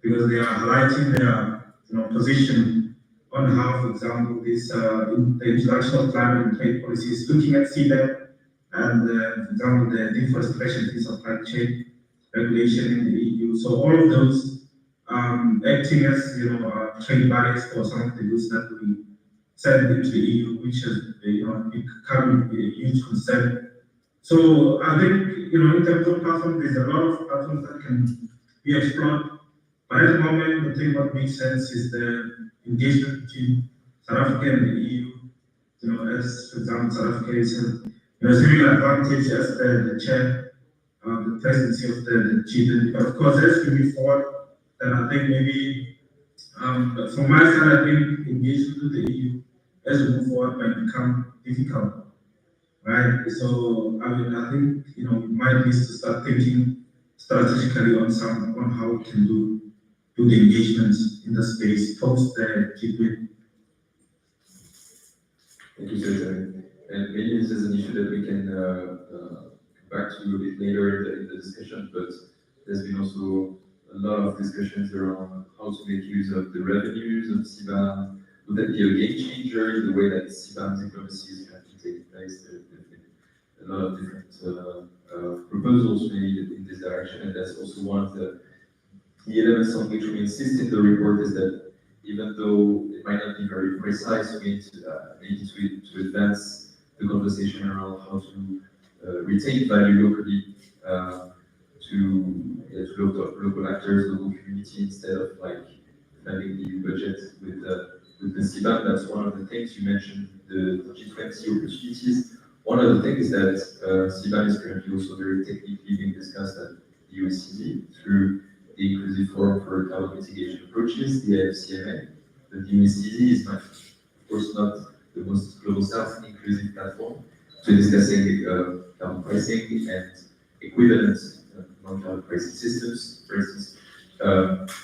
because they are highlighting their position on how, for example, this the international climate and trade policy is looking at CBAM and, for example, the deforestation supply chain regulation in the EU. So all of those acting as trade barriers for some of the goods that we send into the EU, which has become a huge concern. So I think in terms of platforms, there's a lot of platforms that can be explored. But at the moment, I think what makes sense is the engagement between South Africa and the EU. As for example, South Africa is having an advantage as the chair of the presidency of the G20. But of course, as we move forward, then I think maybe from my side, I think engagement with the EU as we move forward might become difficult, right? So I think we might need to start thinking strategically on how we can do the engagements in the space post the G20. Thank you, sir. And maybe this is an issue that we can come back to a bit later in the discussion, but there's been also a lot of discussions around how to make use of the revenues of CBAM. Would that be a game changer in the way that CBAM diplomacy is going to take place? There have been a lot of different proposals made in this direction, and that's also one of the elements on which we insist in the report is that even though it might not be very precise, we need to advance the conversation around how to retain value locally to local actors, local community, instead of having the EU budget with the CBAM. That's one of the things you mentioned, the G20 opportunities. One of the things is that CBAM is currently also very technically being discussed at the OECD through the Inclusive Forum for Carbon Mitigation Approaches, the AFCMA. The OECD is of course not the most global south inclusive platform to discussing carbon pricing and equivalent non-carbon pricing systems, for instance.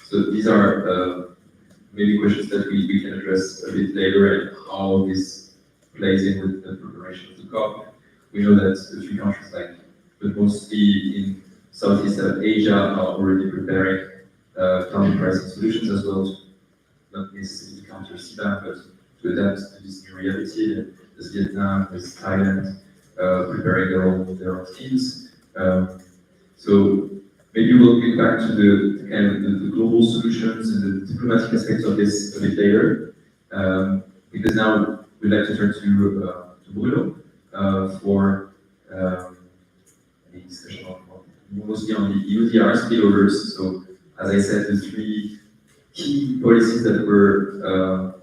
So these are maybe questions that we can address a bit later and how this plays in with the preparation of the COP. We know that a few countries but mostly in Southeast Asia are already preparing carbon pricing solutions as well, not necessarily to counter CBAM, but to adapt to this new reality. There's Vietnam, there's Thailand, preparing their own teams. So maybe we'll get back to the kind of the global solutions and the diplomatic aspects of this a bit later, because now we'd like to turn to Bruno for the discussion mostly on the EUDR spillovers. So as I said, the three key policies that were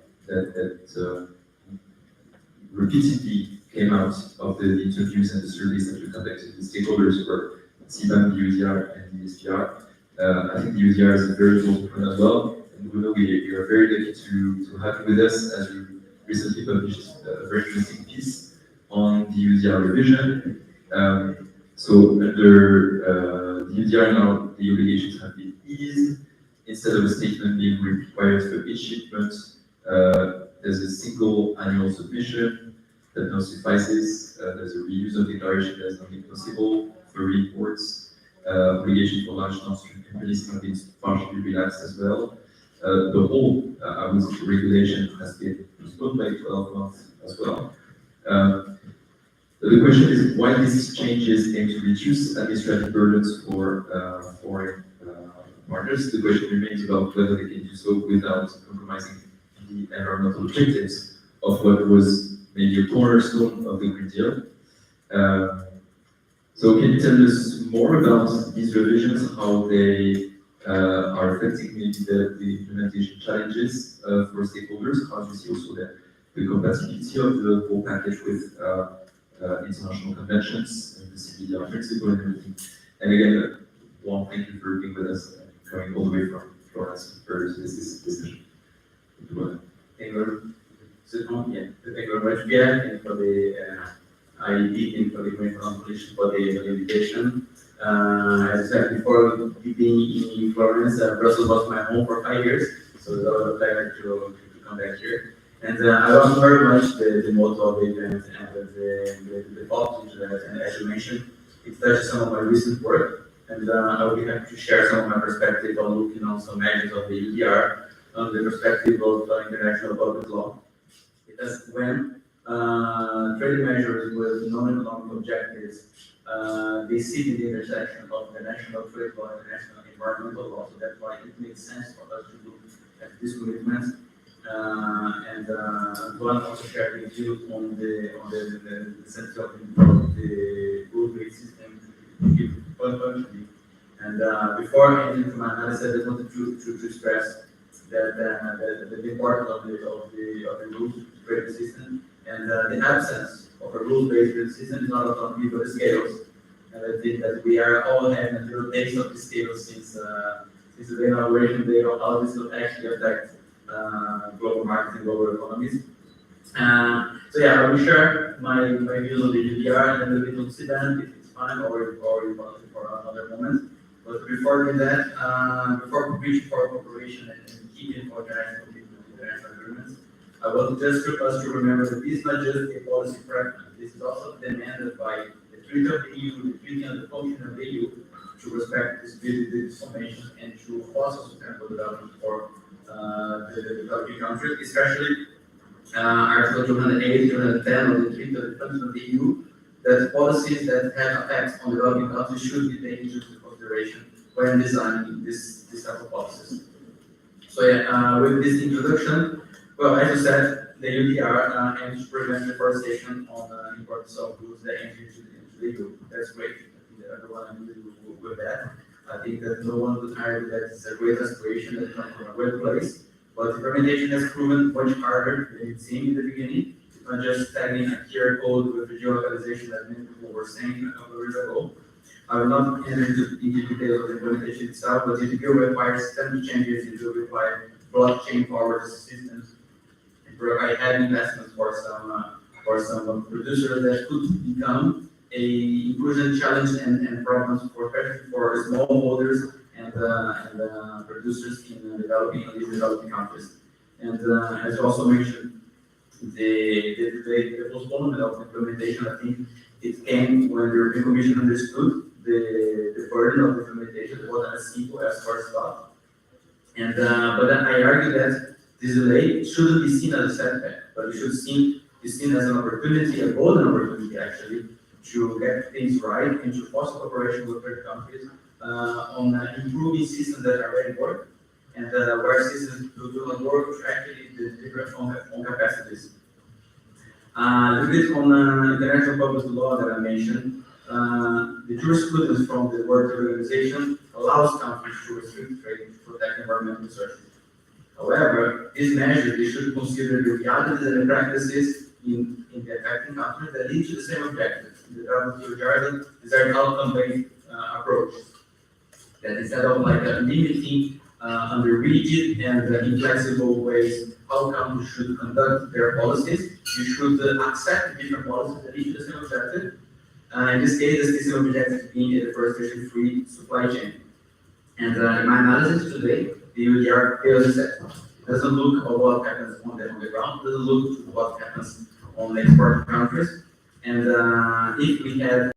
repeatedly came out of the interviews and the surveys that we conducted with stakeholders for CBAM, the UDR, and the SPR. I think the UDR is a very important one as well. And Bruno, we are very lucky to have you with us as we recently published a very interesting piece on the UDR revision. So under the UDR now, the obligations have been eased. Instead of a statement being required for each shipment, there's a single annual submission that now suffices. There's a reuse of declaration that is not made possible for reports. Obligation for large downstream companies have been partially relaxed as well. The whole regulation has been postponed by 12 months as well. The question is why these changes aim to reduce administrative burdens for foreign partners. The question remains about whether they can do so without compromising the environmental objectives of what was maybe a cornerstone of the Green Deal. So can you tell us more about these revisions, how they are affecting maybe the implementation challenges for stakeholders? How do you see also the compatibility of the whole package with international conventions and the CBDR principle and everything? And again, one, thank you for being with us and coming all the way from Florence for this discussion. Thank you very much, Pierre, and for the IEEP and for the Green Coalition for the invitation. As I said before, being in Florence, Brussels was my home for 5 years, so it was a pleasure to come back here. And I love very much the motto of the event and the thought into that. And as you mentioned, it touches some of my recent work, and I will be happy to share some of my perspective on looking on some measures of the UDR on the perspective of international public law. Because when trade measures with non-economic objectives, they sit in the intersection of international trade law and international environmental law. So that's why it makes sense for us to look at this commitment. And Antoine also shared with you on the sense of the good rate system functioning. And before ending to my analysis, I just wanted to stress that the importance of the rules-based system and the absence of a rules-based system is not autonomy but the scales. And I think that we are all having a little taste of the scales since the inauguration day of how this will actually affect global markets and global economies. So yeah, I will share my views on the UDR and a little bit on CBAM if it's fine, or for another moment. But before doing that, before reaching for cooperation and keeping for international agreements, I want just us to remember that this is not just a policy preference. This is also demanded by the Treaty of the EU, the Treaty on the Function of the EU, to respect this formation and to foster sustainable development for the developing countries, especially Article 208, 210 of the Treaty of the Function of the EU, that policies that have effects on developing countries should be taken into consideration when designing this type of policies. So yeah, with this introduction, well, as you said, the UDR aims to prevent deforestation on imports of goods that enter into the EU. That's great. I think that everyone agrees with that. I think that no one would argue that it's a great aspiration that comes from a great place, but implementation has proven much harder than it seemed in the beginning. It's not just tagging a QR code with the geolocalization that many people were saying a couple of years ago. I will not enter into details of the implementation itself, but it will require systemic changes, it will require blockchain-powered systems, it will require heavy investments for some producers that could become a inclusion challenge and problems especially for smallholders and producers in developing countries. And as you also mentioned, the postponement of implementation, I think it came when the European Commission understood the burden of the implementation. It wasn't as simple as first thought. And but then I argue that this delay shouldn't be seen as a setback, but it should be seen as an opportunity, a golden opportunity actually, to get things right and to foster cooperation with third countries on improving systems that already work and where systems do not work to actually the different own capacities. A little bit on international public law that I mentioned. The jurisprudence from the World Trade Organization allows countries to restrict trade to protect environmental resources. However, these measures they should consider the realities and the practices in the affecting countries that lead to the same objective. The WTO jargon is an outcome-based approach. That instead of like limiting under rigid and inflexible ways how countries should conduct their policies, you should accept different policies that lead to the same objective. In this case, the same objective being a deforestation-free supply chain. And in my analysis today, the UDR fails that. Doesn't look at what happens on the ground, doesn't look to what happens on the export countries. And if we had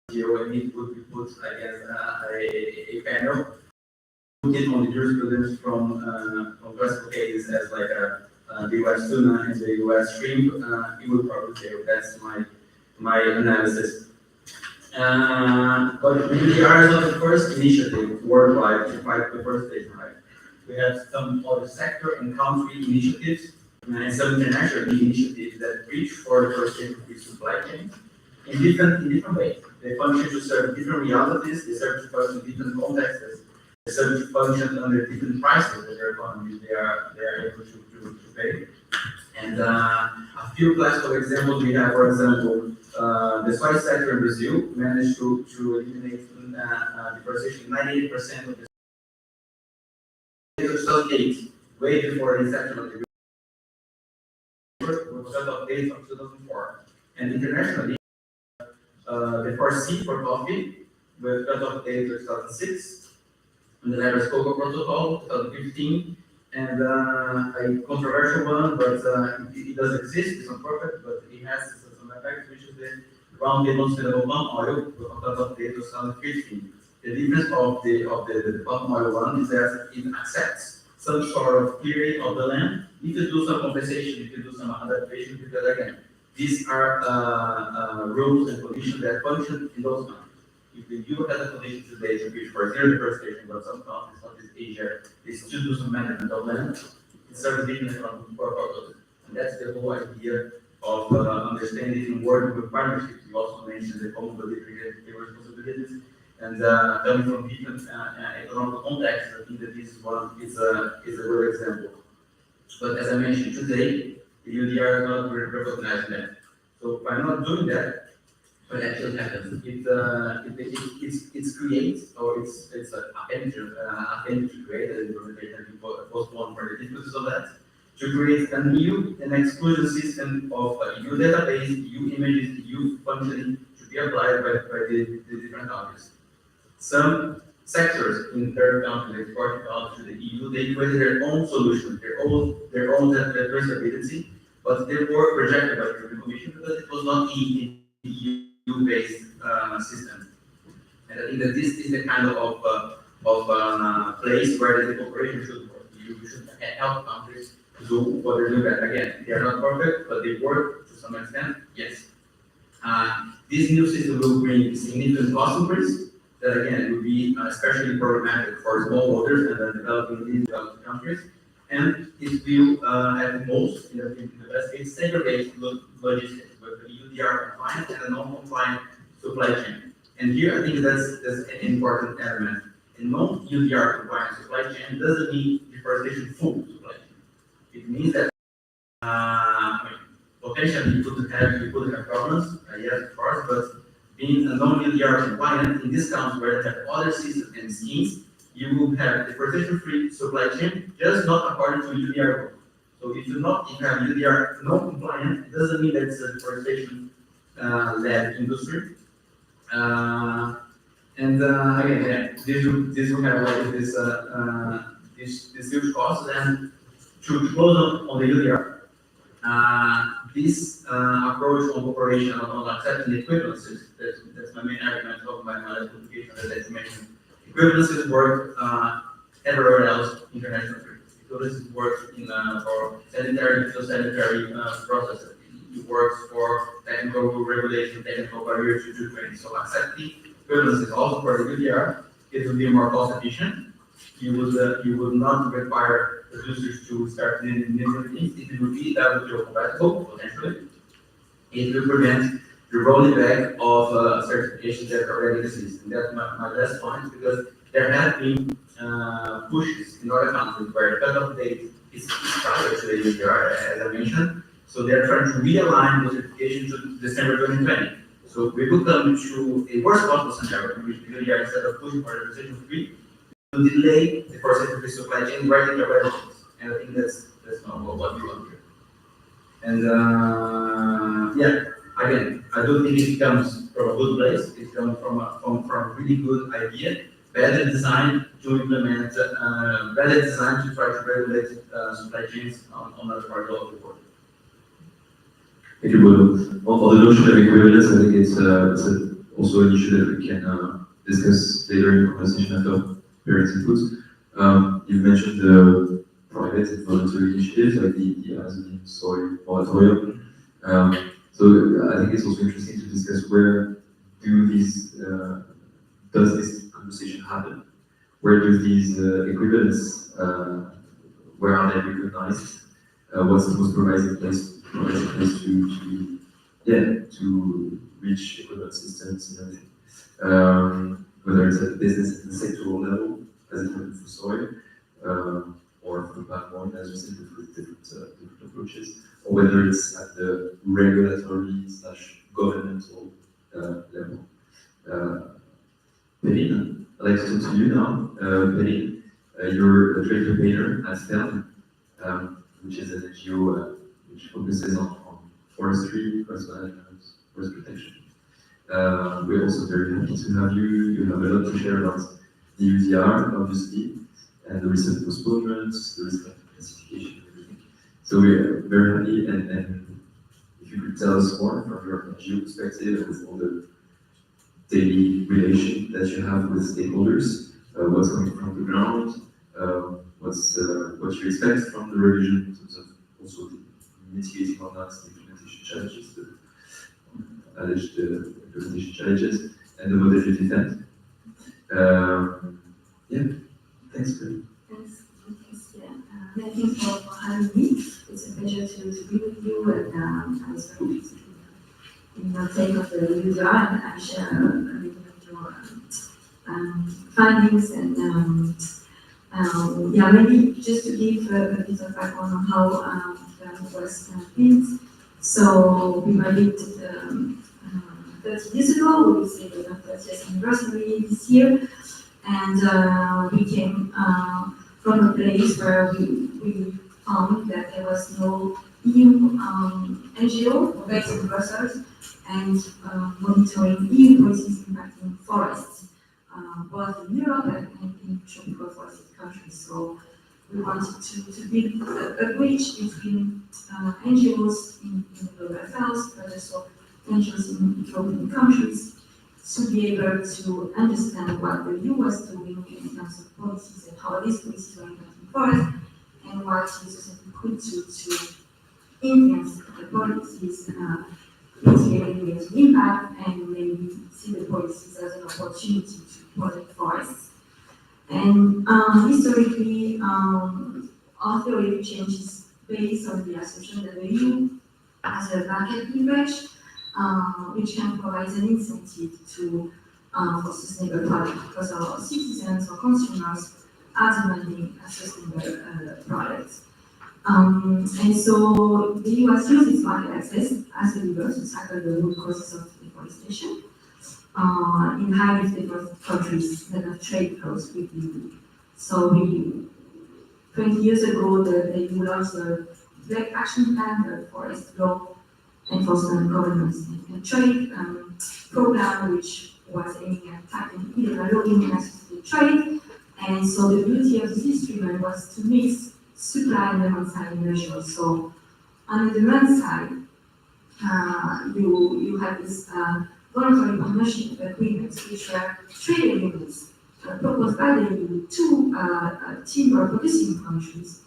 and it would be put against a panel, put it on the jurisprudence from classical cases as like the US tuna and the US shrimp, it would probably fail. That's my analysis. But UDR is not the first initiative worldwide to fight deforestation, right? We have some other sector and country initiatives and some international initiatives that reach for deforestation-free supply chains in different ways. They function to serve different realities, they serve to function in different contexts, they serve to function under different prices that their economies they are able to pay. And a few classical examples we have, for example, the soy sector in Brazil managed to eliminate deforestation 98% of the 2008, way before the inception of the cut off date of 2004. And internationally, the foresee for coffee with cut off date of 2006, and the Letters Cocoa Protocol 2015, and a controversial one, but it does exist, it's not perfect, but it has some effects, which is the roundtable sustainable palm oil with a cut off date of 2015. The difference of the palm oil one is that it accepts some sort of clearing of the land. If you do some compensation, if you do some adaptation, because again, these are rules and conditions that function in those countries. If the EU has a condition today to reach for zero deforestation, but some countries, Southeast Asia, they still do some management of land, it serves different from purposes. And that's the whole idea of understanding and working with partnerships. You also mentioned the common delivery responsibilities. And coming from different economic contexts, I think that this one is a good example. But as I mentioned today, the UDR is not recognizing that. So by not doing that, what actually happens? It's creates, or it's appended to create an implementation postponed for the difficulties of that, to create a new and exclusion system of EU database, EU images, EU functioning to be applied by the different countries. Some sectors in third countries, exporting countries to the EU, they created their own solution, their own traceability, but they were rejected by the European Commission because it was not an EU-based system. And I think that this is the kind of place where the cooperation should work. You should help countries to do what they're doing better. Again, they are not perfect, but they work to some extent, yes. This new system will bring significant cost increase. That again will be especially problematic for smallholders and developing countries, and it will at most, in the best case, segregate logistics with the UDR compliant and a non-compliant supply chain. And here I think that's an important element. A non-UDR compliant supply chain doesn't mean deforestation full supply chain. It means that potentially you could have problems, yes, of course, but being a non-UDR compliant in discounts where they have other systems and schemes, you will have deforestation-free supply chain, just not according to UDR. So if you have UDR non-compliant, it doesn't mean that it's a deforestation-led industry. Again, this will have like this huge cost. And to close on the UDR, this approach on cooperation on accepting equivalences, that's my main argument of my publication that I mentioned. Equivalences work everywhere else internationally. Equivalences work in for sanitary to sanitary processes. It works for technical regulation, technical barriers to trade. So accepting equivalences also for the UDR, it will be more cost efficient. You would not require producers to start needing different things. It will be WTO compatible potentially. It will prevent the rolling back of certifications that already exist. And that's my last point, because there have been pushes in other countries where the cutoff date is prior to the UDR, as I mentioned. So they are trying to realign the certification to December 2020. So we could come to a worst possible scenario in which the year, instead of pushing for registration fee, to delay the process of the supply chain right in the regulations. And I think that's not what we want here. And yeah, again, I don't think it comes from a good place. It comes from a really good idea, better design to implement, better design to try to regulate supply chains on other parts of the world. Thank you, Bruno. On the notion of equivalence, I think it's also an issue that we can discuss later in conversation after parents' input. You've mentioned the private and voluntary initiatives like the Amazonian soil moratorium. So I think it's also interesting to discuss where does this conversation happen? Where do these equivalents, where are they recognized? What's the most promising place to reach equivalent systems and everything. Whether it's at the business and the sectoral level, as it happened for soil, or for platform, as you said, with different approaches, or whether it's at the regulatory / governmental level. Perrine, I'd like to talk to you now. Perrine, you're a trade campaigner at FELM, which is an NGO which focuses on forestry, forest management, forest protection. We're also very happy to have you. You have a lot to share about the UDR, obviously, and the recent postponements, the risk classification, and everything. So we're very happy, and if you could tell us more from your NGO perspective, with all the daily relation that you have with stakeholders, what's coming from the ground, what you expect from the revision in terms of also the mitigating or not the implementation challenges, the alleged implementation challenges, and the model you defend. Yeah, thanks, Billy. Thanks, yeah. Thank you for having me. It's a pleasure to be with you, and I was very interested in your take of the user, and I share many of your findings, and yeah, maybe just to give a bit of background on how the was built. So we were built 30 years ago, we say the 30th anniversary this year, and we came from a place where we found that there was no EU NGO based in Brussels and monitoring EU policies impacting forests, both in Europe and in tropical forested countries. So we wanted to build a bridge between NGOs in the global south, but also NGOs in European countries, to be able to understand what the EU was doing in terms of policies and how these policies were impacting forests, and what the society could do to influence the policies, mitigating the impact, and maybe see the policies as an opportunity to protect forests. And historically, our theory of change is based on the assumption that the EU has a market leverage, which can provide an incentive to for sustainable products, because our citizens or consumers are demanding a sustainable products. And so the EU has used its market access as a lever to tackle the root causes of deforestation in highly developed countries that have trade flows with the EU. So 20 years ago, the EU launched the Black Action Plan, the Forest Law Enforcement, Governance and Trade program, which was aiming at tackling illegal logging and associated trade. And so the beauty of this instrument was to mix supply and demand side measures. So on the demand side, you have this voluntary partnership agreements, which were trade agreements proposed by the EU to timber producing countries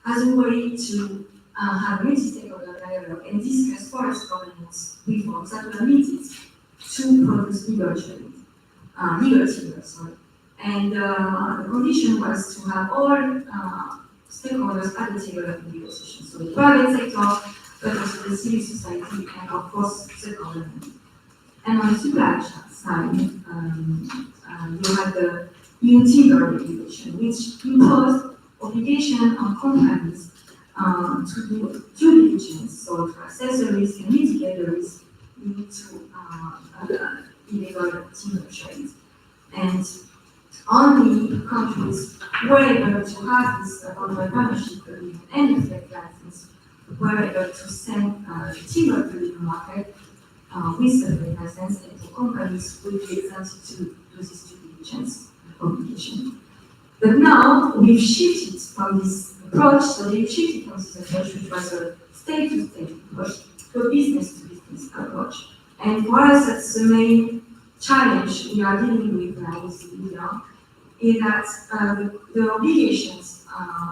as a way to have multi-stakeholder dialogue and discuss forest governance reforms that were needed to produce legal timber. And the condition was to have all stakeholders at the table of the negotiation. So the private sector, but also the civil society, and of course the government. And on the supply side, you have the EU timber regulation, which imposed obligation on companies to do due diligence, so to assess the risk and mitigate the risk linked to illegal timber trade. And only countries were able to have this voluntary partnership agreement and the trade license were able to send timber to the market with the trade license, and the companies will be exempted to do this due diligence obligation. But now we've shifted from this approach, so they've shifted from this approach, which was a state-to-state approach, to a business-to-business approach. And for us, that's the main challenge we are dealing with now with India, is that the obligations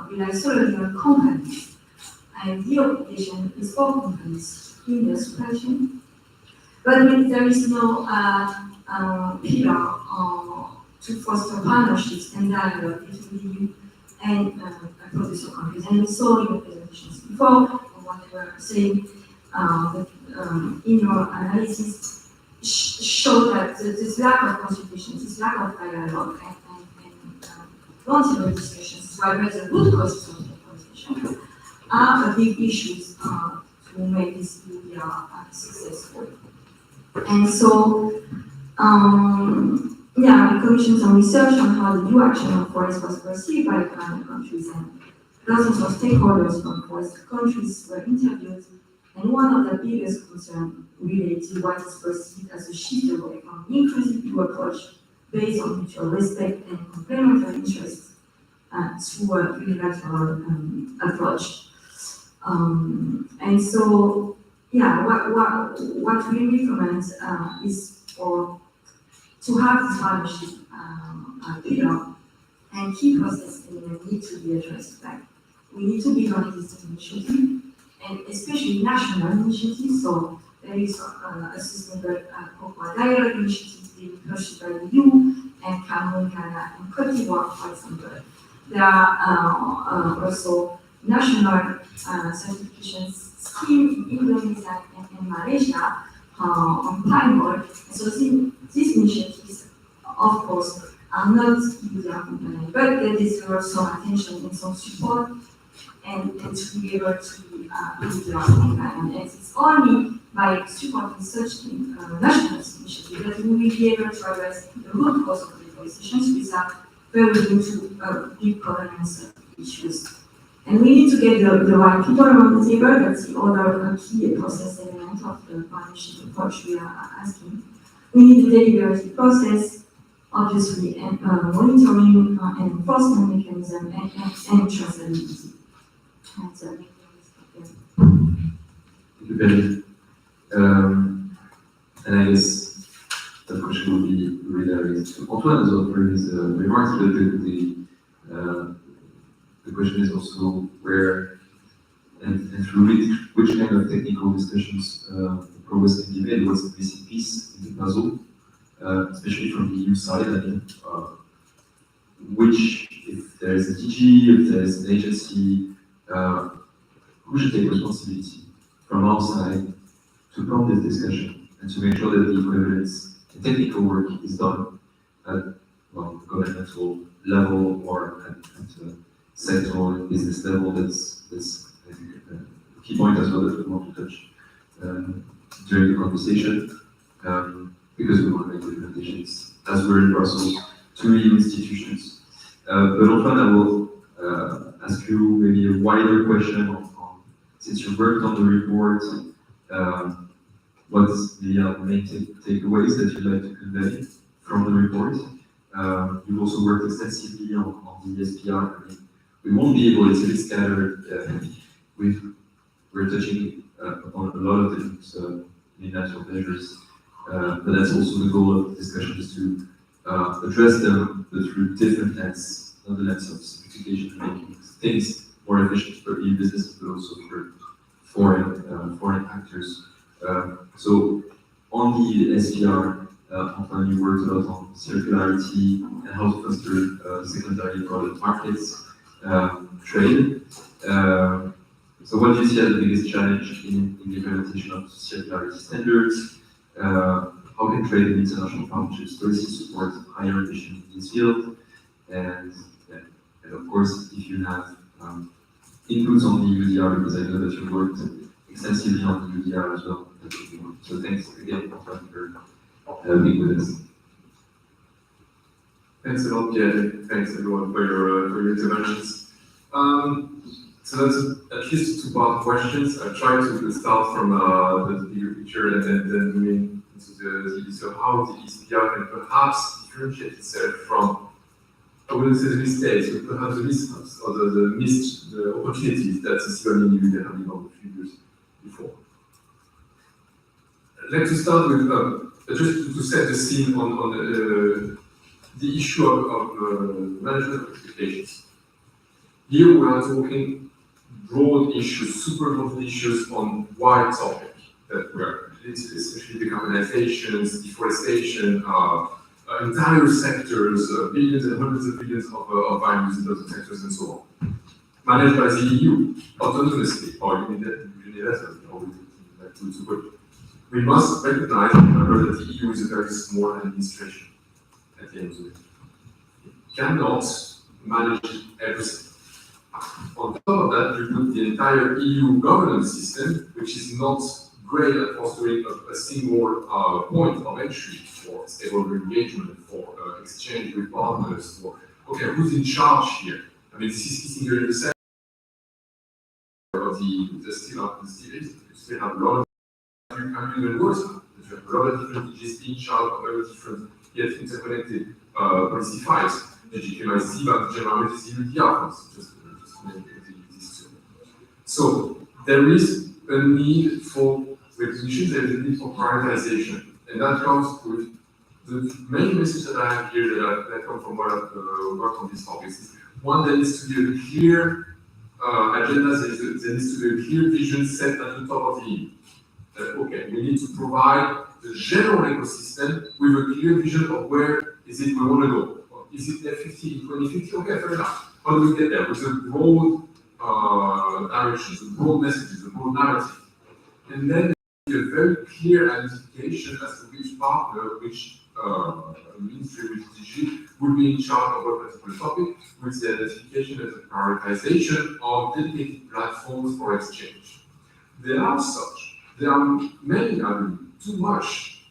rely solely on companies, and the obligation is for companies in the supply chain. But there is no pillar to foster partnerships and dialogue between the EU and producer countries. And we saw in your presentations before, and what you were saying, in your analysis, show that this lack of consultation, this lack of dialogue and roundtable discussions, while there's a good cause of consultation, are a big issues to make this India successful. And so, we commissioned some research on how the new action on forest was perceived by climate countries, and dozens of stakeholders from forest countries were interviewed, and one of the biggest concerns related to what is perceived as a shift away from an inclusive EU approach based on mutual respect and complementary interests to a unilateral approach. And so, what we recommend is to have this partnership pillar, and key process elements need to be addressed. Like, we need to build on this initiative, and especially national initiatives. So there is a sustainable Cocoa Dialogue initiative being pushed by the EU and Cameroon, Ghana, and Cote d'Ivoire, for example. There are also national certification schemes in Indonesia and Malaysia on palm oil. So these initiatives, of course, are not easily accompanied, but they deserve some attention and some support, and to be able to be easily accompanied. And it's only by supporting such national initiatives that we will be able to address the root cause of deforestation without very into big governance issues. And we need to get the right people around the table. That's the other key process element of the partnership approach we are asking. We need a deliberative process, obviously, and monitoring and enforcement mechanism and traceability. Thank you, Penny. And I guess the question will be related to Antoine as well for his remarks, but the question is also where and through which kind of technical discussions progress can be made, what's the missing piece in the puzzle, especially from the EU side. I mean, if there is a DG, if there is an agency, who should take responsibility from our side to prompt this discussion and to make sure that the equivalence and technical work is done at governmental level or at sectoral and business level. That's I think a key point as well that we want to touch during the conversation, because we want to make recommendations as we're in Brussels to EU institutions. But Antoine, I will ask you maybe a wider question on since you worked on the report, what's the main takeaways that you'd like to convey from the report? You've also worked extensively on the SPR. I mean, we won't be able, it's a bit scattered. We're touching upon a lot of different natural measures, but that's also the goal of the discussion, is to address them, but through different lens, not the lens of simplification, making things more efficient for EU businesses, but also for foreign actors. So on the SPR, Antoine, you worked a lot on circularity and how to foster secondary product markets, trade. So what do you see as the biggest challenge in the implementation of circularity standards? How can trade and international partnerships policy support higher ambition in this field? And of course, if you have inputs on the UDR, because I know that you worked extensively on the UDR as well. So thanks again for being with us. Thanks a lot, Pierre. Thanks everyone for your interventions. So that's at least two-part questions. I try to start from the bigger picture and then moving into the issue of how the ECPR can perhaps differentiate itself from, I wouldn't say the mistakes, but perhaps the mishaps or the opportunities that the civil individual have been on a few years before. I'd like to start with just to set the scene on the issue of management of expectations. Here we are talking broad issues, super broad issues on wide topic that were essentially decarbonizations, deforestation, entire sectors, billions and hundreds of billions of values in those sectors and so on. Managed by the EU, autonomously, or unilaterally, but we must recognize, however, that the EU is a very small administration at the end of the day. It cannot manage everything. On top of that, you put the entire EU governance system, which is not great at fostering a single point of entry for stakeholder engagement, for exchange with partners, for, okay, who's in charge here? I mean, this is sitting here in the center of the still have a lot of even worse. You have a lot of different DGs in charge of very different yet interconnected policy files. LGKIC, but generally the UDR, just to make these two. So there is a need for recognition, there is a need for prioritization, and that comes with the main message that I have here that come from what I've worked on these topics. One, there needs to be a clear agenda, there needs to be a clear vision set at the top of the EU. Okay, we need to provide the general ecosystem with a clear vision of where is it we want to go. Is it F50 in 2050? Okay, fair enough. How do we get there? With a broad directions, a broad messages, a broad narrative. And then a very clear identification as to which partner, which ministry, which DG will be in charge of a particular topic, with the identification as a prioritization of dedicated platforms for exchange. There are such. There are many, too much,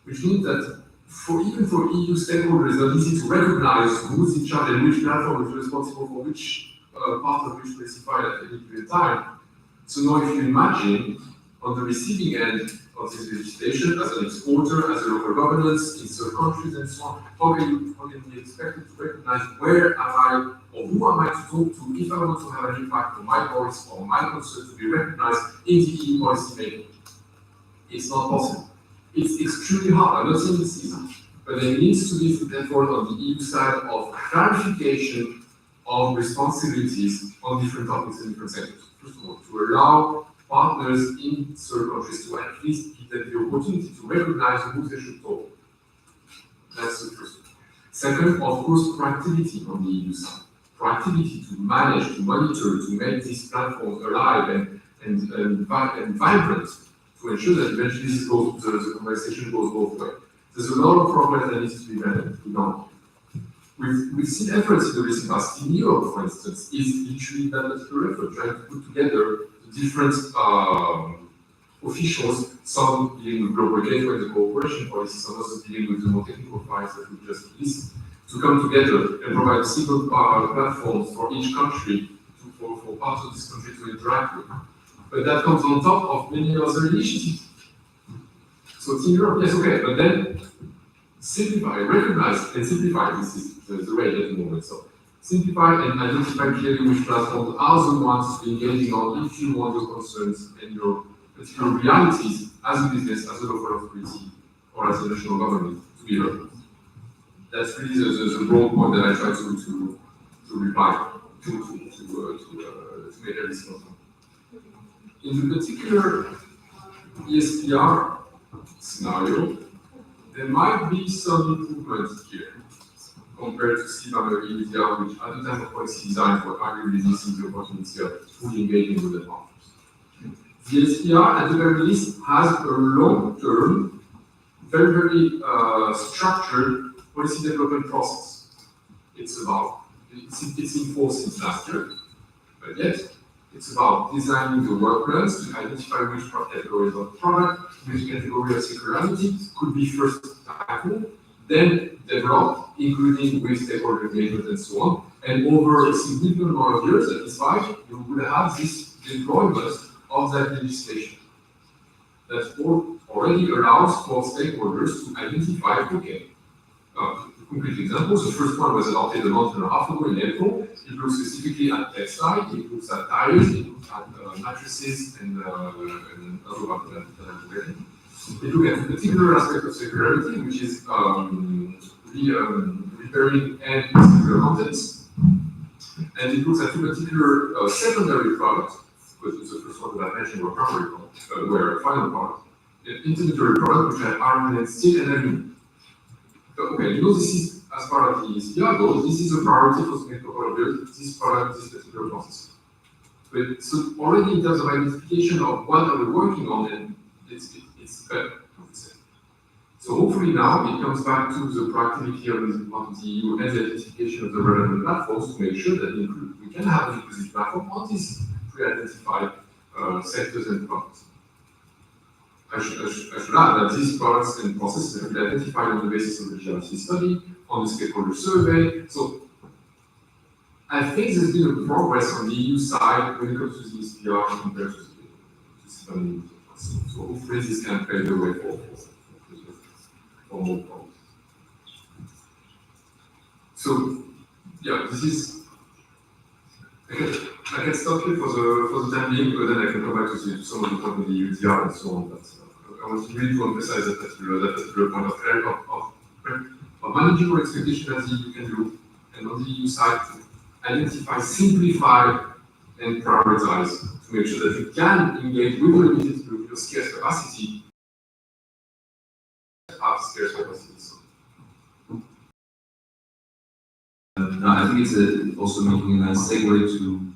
which means that even for EU stakeholders, it's not easy to recognize who's in charge and which platform is responsible for which part of which specified at any given time. So now if you imagine on the receiving end of this legislation as an exporter, as a local governance in certain countries and so on, how can you be expected to recognize where am I or who am I to talk to if I want to have an impact on my voice or my concern to be recognized in the EU policy making? It's not possible. It's extremely hard. I'm not saying it's easy, but there needs to be an effort on the EU side of clarification of responsibilities on different topics in different sectors. First of all, to allow partners in certain countries to at least get the opportunity to recognize who they should talk. That's the first. Second, of course, proactivity on the EU side. Proactivity to manage, to monitor, to make these platforms alive and vibrant, to ensure that eventually the conversation goes both ways. There's a lot of progress that needs to be done. We've seen efforts in the recent past. In Europe, for instance, is literally that particular effort, trying to put together the different officials, some dealing with global gateway, the cooperation policy, some also dealing with the more technical files that we just released, to come together and provide single platforms for each country, for parts of this country to interact with. But that comes on top of many other initiatives. So it's in Europe, yes, okay, but then simplify, recognize and simplify. This is the way at the moment. So simplify and identify clearly which platforms are the ones to be engaging on if you want your concerns and your particular realities as a business, as a local authority, or as a national government to be heard. That's really the broad point that I try to reply to make everything of them. In the particular ESPR scenario, there might be some improvements here compared to CBAM or EUDR, which at the time of policy design were arguably missing the opportunity of fully engaging with the partners. The SPR, at the very least, has a long-term, very structured policy development process. It's in force since last year. But yet, it's about designing the work plans to identify which categories of product, which category of circularity could be first tackled, then developed, including with stakeholder engagement and so on. And over a significant amount of years, at least 5, you will have this deployment of that legislation that already allows for stakeholders to identify, okay, concrete examples. The first one was adopted a month and a half ago in April. It looks specifically at textile, it looks at tires, it looks at mattresses and other ones that I'm forgetting. It looks at a particular aspect of circularity, which is repairing and circular contents. And it looks at two particular secondary products, because the first one that I mentioned were primary products, were final products. Intermediary products, which are iron and steel and aluminum. Okay, you know, this is, as part of the CDR goal, this is a priority for the next couple of years, this product, this particular process. But so already in terms of identification of what are we working on, and it's better, I would say. So hopefully now it comes back to the proactivity of the EU and the identification of the relevant platforms to make sure that we can have an inclusive platform on these pre-identified sectors and products. I should add that these products and processes have been identified on the basis of the GRC study, on the stakeholder survey. So I think there's been a progress on the EU side when it comes to these PR compared to the study. So hopefully this can pave the way for more problems. So yeah, this is. I can stop here for the time being, but then I can come back to some of the points of the UTR and so on. But I want really to emphasize that particular point of manageable expectation that the EU can do, and on the EU side to identify, simplify, and prioritize to make sure that we can engage with the limited scarce capacity. Have scarce capacities. No, I think it's also making a nice segue to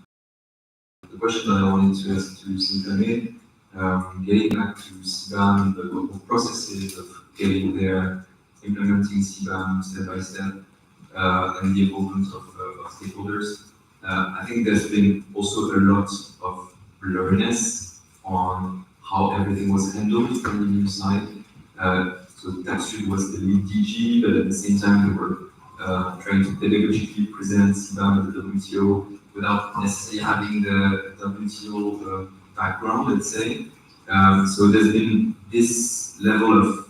the question that I wanted to ask to Sintame, getting back to CBAM, the global processes of getting there, implementing CBAM step by step, and the involvement of stakeholders. I think there's been also a lot of blurriness on how everything was handled from the EU side. So TaxSud was the lead DG, but at the same time they were trying to pedagogically present CBAM at the WTO without necessarily having the WTO background, let's say. So there's been this level of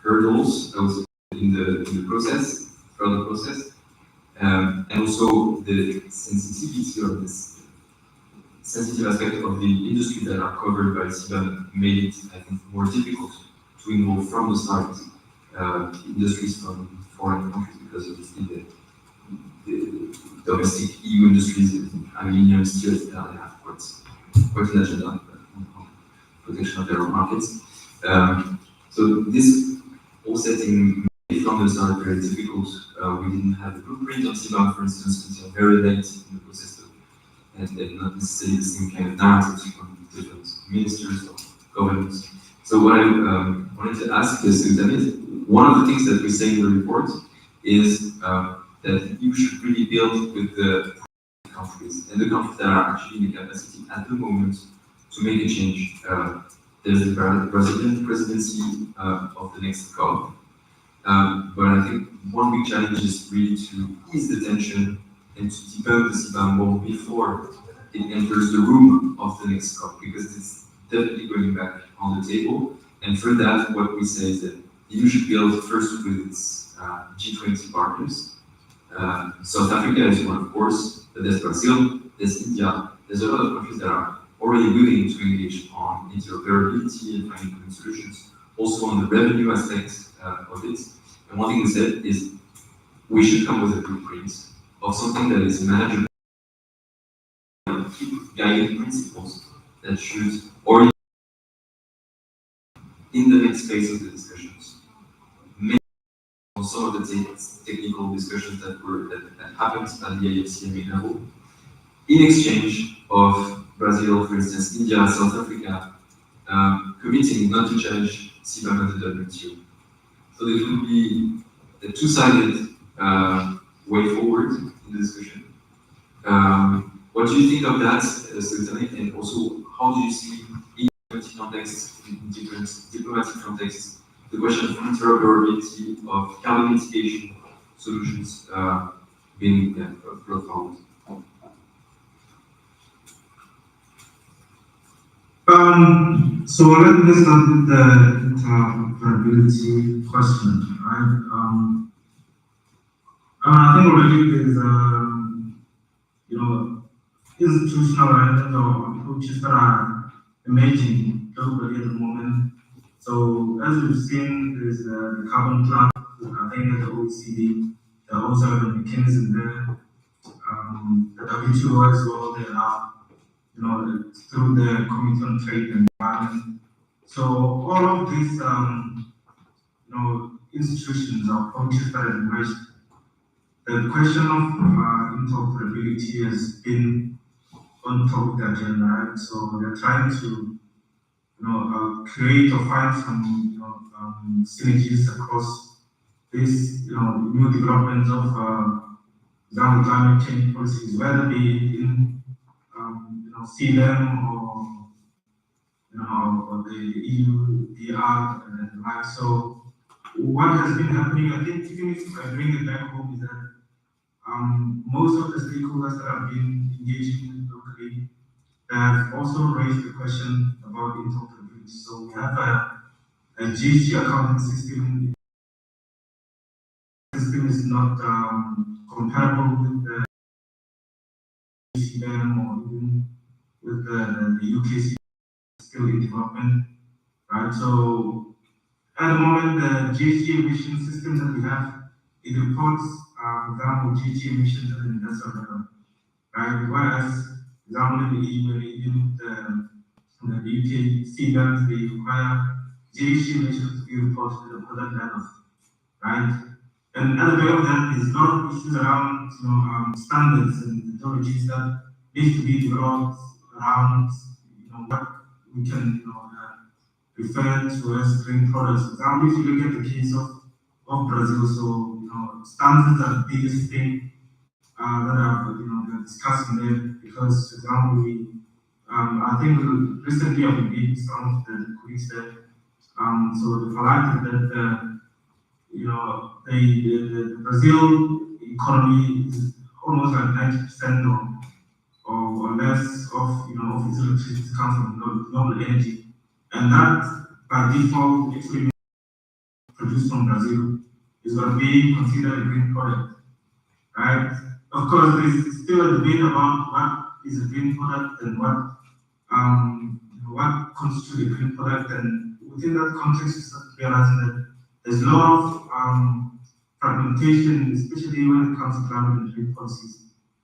hurdles also in the process, throughout the process, and also the sensitivity of this sensitive aspect of the industry that are covered by CBAM made it, I think, more difficult to involve from the start industries from foreign countries, because obviously the domestic EU industries, aluminium, steel, they have quite an agenda on protection of their own markets. So this all setting made from the start very difficult. We didn't have a blueprint on CBAM, for instance, until very late in the process, and not necessarily the same kind of narratives from different ministers or governments. So what I wanted to ask is, one of the things that we say in the report is that you should really build with the countries, and the countries that are actually in the capacity at the moment to make a change. There's the Brazilian presidency of the next COP, but I think one big challenge is really to ease the tension and to debunk the CBAM wall before it enters the room of the next COP, because it's definitely going back on the table. And for that, what we say is that the EU should build first with its G20 partners. South Africa is one, of course, but there's Brazil, there's India, there's a lot of countries that are already willing to engage on interoperability and finding common solutions, also on the revenue aspect of it. And one thing we said is we should come with a blueprint of something that is manageable, guiding principles that should orient in the next phase of the discussions. Maybe on some of the technical discussions that happened at the IFCMA level, in exchange of Brazil, for instance, India, South Africa, committing not to challenge CBAM at the WTO. So it would be a two-sided way forward in the discussion. What do you think of that, Sultana? And also, how do you see in diplomatic context, in different diplomatic contexts, the question of interoperability of carbon mitigation solutions being profound? So let me start with the interoperability question, right? I think already there's, institutional or approaches that are emerging globally at the moment. So as we've seen, there's the carbon plan. I think at the OECD, there also have a mechanism there. The WTO as well, they are, through the Committee on Trade and Environment. So all of these, institutions or approaches that have emerged, the question of interoperability has been on top of the agenda, right? So they're trying to, create or find some, synergies across this, new developments of climate change policies, whether be in, CLM or the EU, DR, and the like. So what has been happening, I think, even if I bring it back home, is that most of the stakeholders that have been engaging locally have also raised the question about interoperability. So we have a GHG accounting system. The system is not comparable with the CBAM or even with the UK system still in development, right? So at the moment, the GHG emission system that we have, it reports, for example, GHG emissions at the industrial level, right? Whereas, for example, in the EU and even the UK CBAMs, they require GHG emissions to be reported at the product level, right? And at the back of that, there's a lot of issues around, standards and methodologies that need to be developed around, what we can, refer to as green products. For example, if you look at the case of Brazil, so, standards are the biggest thing that are, they're discussing there because, for example, I think recently I've engaged some of the colleagues there. So they've highlighted that, the Brazil economy is almost like 90% or less of, of its electricity comes from renewable energy. And that, by default, actually produced from Brazil is going to be considered a green product, right? Of course, there's still a debate about what is a green product and what constitutes a green product. And within that context, we start realizing that there's a lot of fragmentation, especially when it comes to climate and trade policies,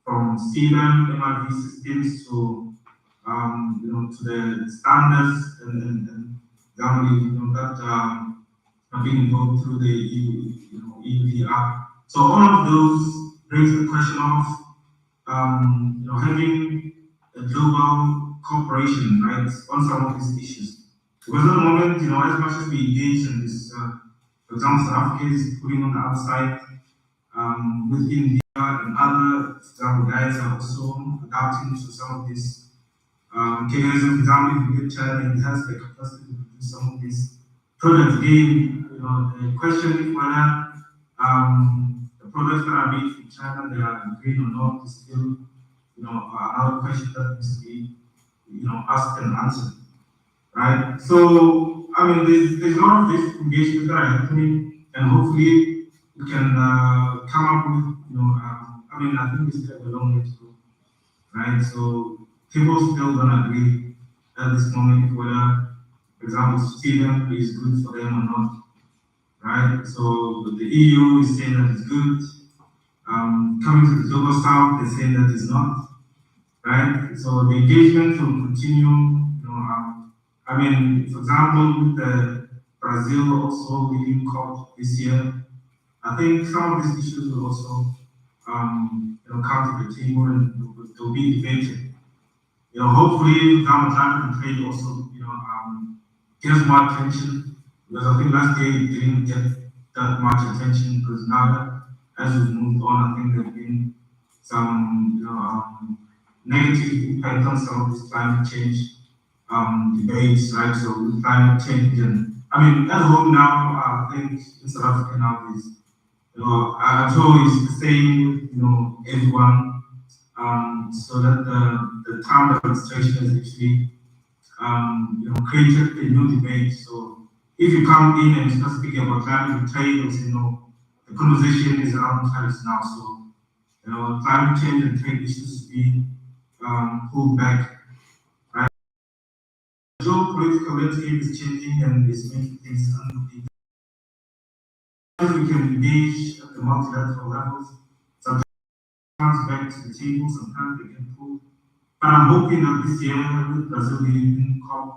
from CLM, MRV systems to to the standards and that are being involved through the EUDR. So all of those brings the question of having a global cooperation, right, on some of these issues. Because at the moment, as much as we engage in this, for example, South Africa is putting on the outside with India and other, for example, guys are also adapting to some of these. Kenya, for example, if you get China, it has the capacity to produce some of these products. Again, the question is whether the products that are made from China, they are green or not, is still, another question that needs to be, asked and answered, right? So, I mean, there's a lot of this engagement that are happening, and hopefully we can come up with, I think we still have a long way to go, right? So people still don't agree at this moment whether, for example, Sweden is good for them or not, right? So the EU is saying that it's good. Coming to the global south, they're saying that it's not, right? So the engagement will continue. For example, with the Brazil also leading COP this year, I think some of these issues will also come to the table and they'll be debated. Hopefully, climate and trade also, gets more attention because I think last year it didn't get that much attention because now, as we've moved on, I think there've been some negative impact on some of this climate change debates, right? So with climate change, and I mean, at home now, I think in South Africa now is, I'm sure it's the same with, everyone. So that the Trump administration has actually, created a new debate. So if you come in and start speaking about climate trade, the conversation is around tariffs now. So, climate change and trade issues be pulled back. Right? The geopolitical landscape is changing and is making things unpredictable. We can engage at the multilateral levels. Sometimes it comes back to the table, sometimes they can pull. But I'm hoping that this year with Brazil being COP,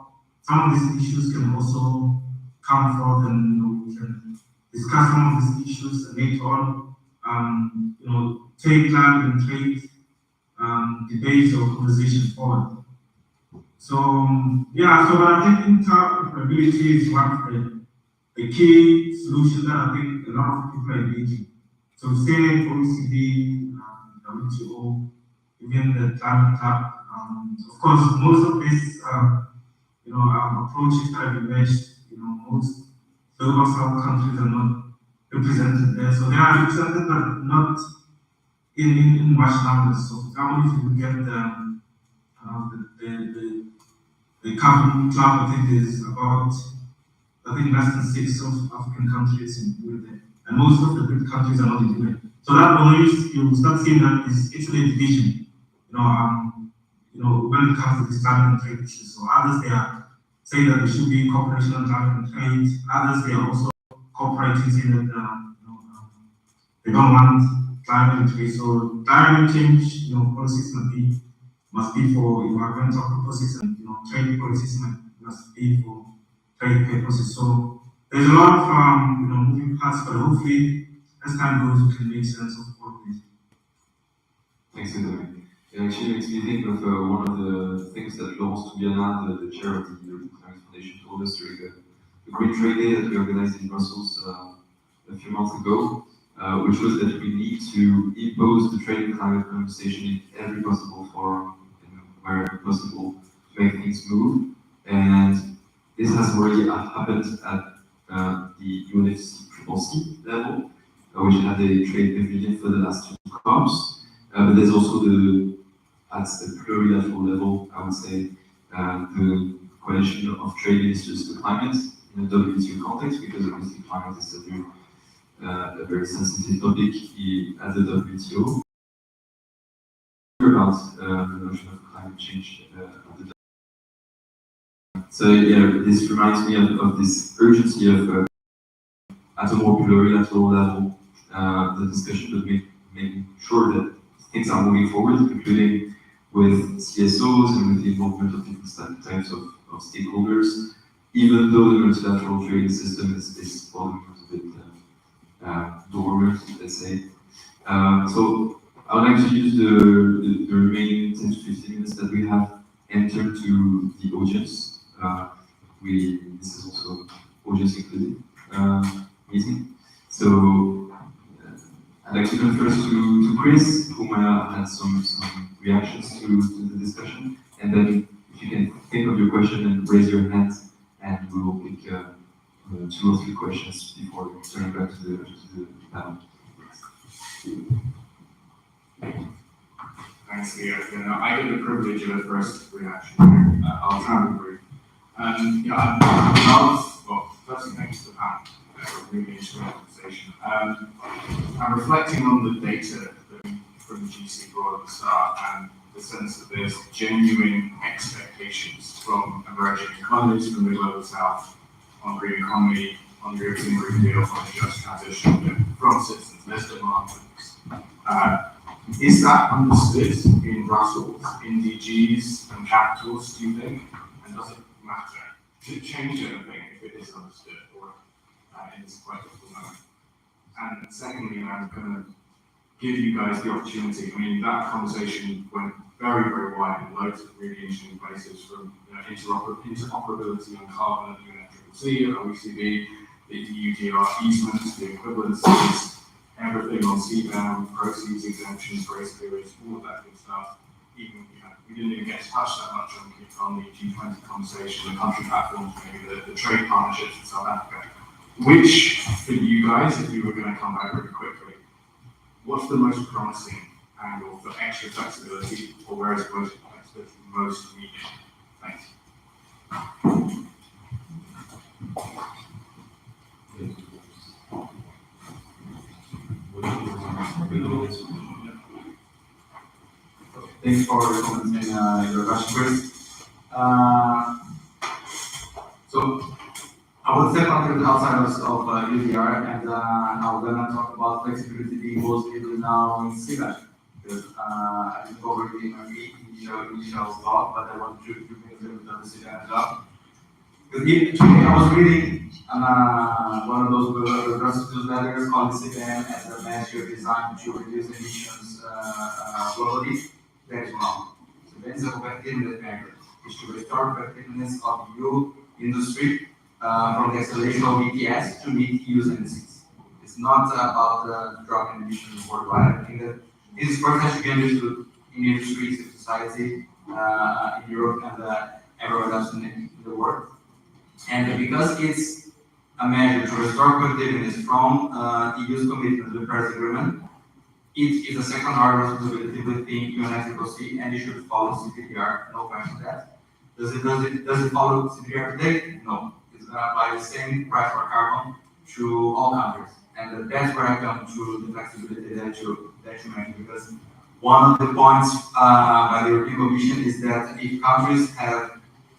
some of these issues can also come forth and we can discuss some of these issues and later on, take climate and trade debates or conversation forward. So but I think interoperability is one of the key solutions that I think a lot of people are engaging. So Senate, OECD, WTO, even the climate club. Of course, most of these approaches that have emerged, most global south countries are not represented there. So they are represented but not in much numbers. So for example, if you get the carbon club, I think is about less than 6 of African countries included there. And most of the big countries are not included. So that noise, you start seeing that is actually a division. When it comes to this climate and trade issues. So others they are saying that there should be cooperation on climate and trade. Others they are also cooperating, saying that they don't want climate and trade. So climate change, policies must be for environmental purposes, and trade policies must be for trade purposes. So there's a lot of moving parts, but hopefully as time goes, we can make sense of all of this. Thanks, Anthony. It actually makes me think of one of the things that Laurence Toubiana, the chair of the European Climate Foundation, told us during the Green Trade Day that we organized in Brussels a few months ago, which was that we need to impose the trade and climate conversation in every possible forum, wherever possible, to make things move. And this has already happened at the UNFCCC level, which had a trade pavilion for the last 2 COPs. But there's also at the plurilateral level, I would say, the coalition of trade ministers for climate in a WTO context, because obviously climate is a very sensitive topic at the WTO. About the notion of climate change. So this reminds me of this urgency of at a more plurilateral level, the discussion, but making sure that things are moving forward, including with CSOs and with the involvement of different types of stakeholders, even though the multilateral trading system is falling a bit dormant, let's say. So I would like to use the remaining 10 to 15 minutes that we have entered to the audience. This is also audience included meeting. So I'd like to turn first to Chris, who had some reactions to the discussion, and then if you can think of your question and raise your hand, and we will pick 2 or 3 questions before turning back to the panel. Thanks, Leo. I get the privilege of a first reaction here. I'll try and be brief. Firstly, thanks to the panel for a really interesting conversation. I'm reflecting on the data that from the GC brought at the start, and the sense that there's genuine expectations from emerging economies from the global south on green economy, on the European Green Deal, on the just transition, from citizens. There's demand for this. Is that understood in Brussels, in DGs and capitals, do you think? And does it matter? Does it change anything if it is understood, or in this quite difficult moment? And secondly, I'm going to give you guys the opportunity. I mean, that conversation went very, very wide in loads of really interesting places, from interoperability on carbon at UNFCCC, OECD, the EUDR easements, the equivalencies, everything on CBAM, proceeds, exemptions, grace periods, all of that good stuff. Even, we didn't even get to touch that much on the G20 conversation, the country platforms, maybe the trade partnerships in South Africa. Which, for you guys, if you were going to come back really quickly, what's the most promising angle for extra flexibility, or where is flexibility most needed? Thanks. Thanks for your comments and your question, Chris. So I would step a little outside of UDR, and I'm gonna talk about flexibility being mostly now in CBAM, because I think already in my initial thought, but I want to bring a little bit of the CBAM as well. Because today I was reading one of those newsletters called CBAM as a measure designed to reduce emissions globally. That is wrong. So that is a competitiveness measure. It should restore competitiveness of EU industry from the acceleration of ETS to meet EU indices. It's not about dropping emissions worldwide. I think that this first has to be understood in industry, in society, in Europe, and everywhere else in the world. And because it's a measure to restore competitiveness from EU's commitment to the Paris Agreement, it is a second-order responsibility within UNFCCC, and it should follow CPDR, no question that. Does it follow CPDR today? No. It's going to apply the same price for carbon to all countries. And that's where I come to the flexibility that you mentioned, because one of the points by the European Commission is that if countries have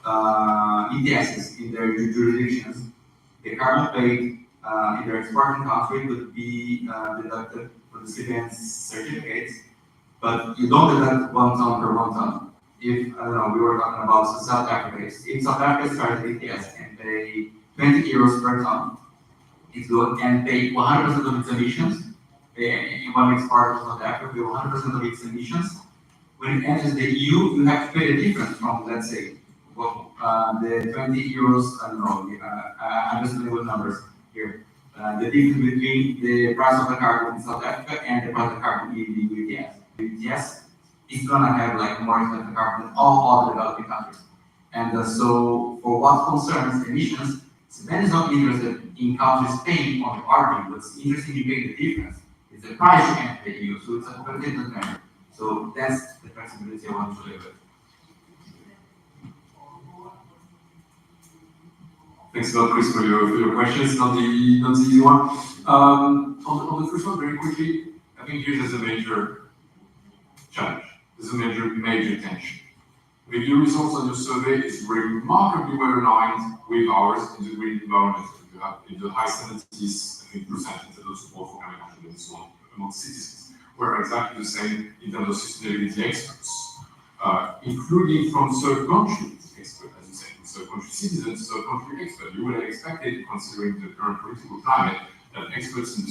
ETSs in their jurisdictions, the carbon paid in their exporting country would be deducted for the CBAM certificates, but you don't deduct 1 ton per 1 ton. If, I don't know, we were talking about South Africa, if South Africa started ETS and pay 20 euros per ton, it's good, and pay 100% of its emissions, in one export to South Africa, pay 100% of its emissions. When it enters the EU, you have to pay the difference from, let's say, well, the 20 euros, I don't know, I'm just doing with numbers here. The difference between the price of the carbon in South Africa and the price of carbon in the ETS. ETS is gonna have like more expensive carbon than all the developing countries. And so for what concerns emissions, Spain is not interested in countries paying on the carbon, but it's interested in paying the difference. It's the price you can pay you, so it's a competitive measure. So that's the flexibility I want to live with. Thanks a lot, Chris, for your questions. Not the easy one. On the first one, very quickly, I think here's a major challenge. There's a major tension. The new results on your survey is remarkably well aligned with ours in the green environment. You have in the high 70s, I think, percent in terms of support for climate action and so on among citizens. We're exactly the same in terms of sustainability experts, including from third countries experts, as you said, third country citizens, third country experts. You would have expected, considering the current political climate, that experts in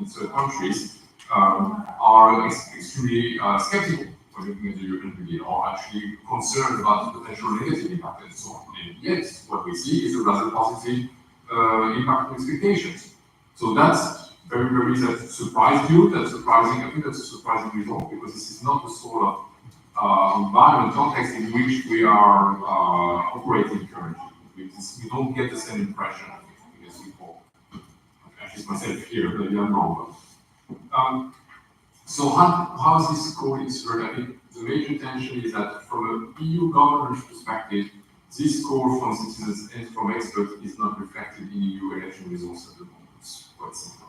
third countries are extremely skeptical when looking at the European Union, or actually concerned about the potential negative impact and so on. And yet, what we see is a rather positive impact on expectations. So that's very that surprised you. That's surprising. I think that's a surprising result, because this is not the sort of environment context in which we are operating currently. We don't get the same impression, I think, as people. At least myself here, maybe I'm wrong. But, so how is this score inserted? I think the major tension is that from an EU governance perspective, this score from citizens and from experts is not reflected in EU election results at the moment. It's quite simple.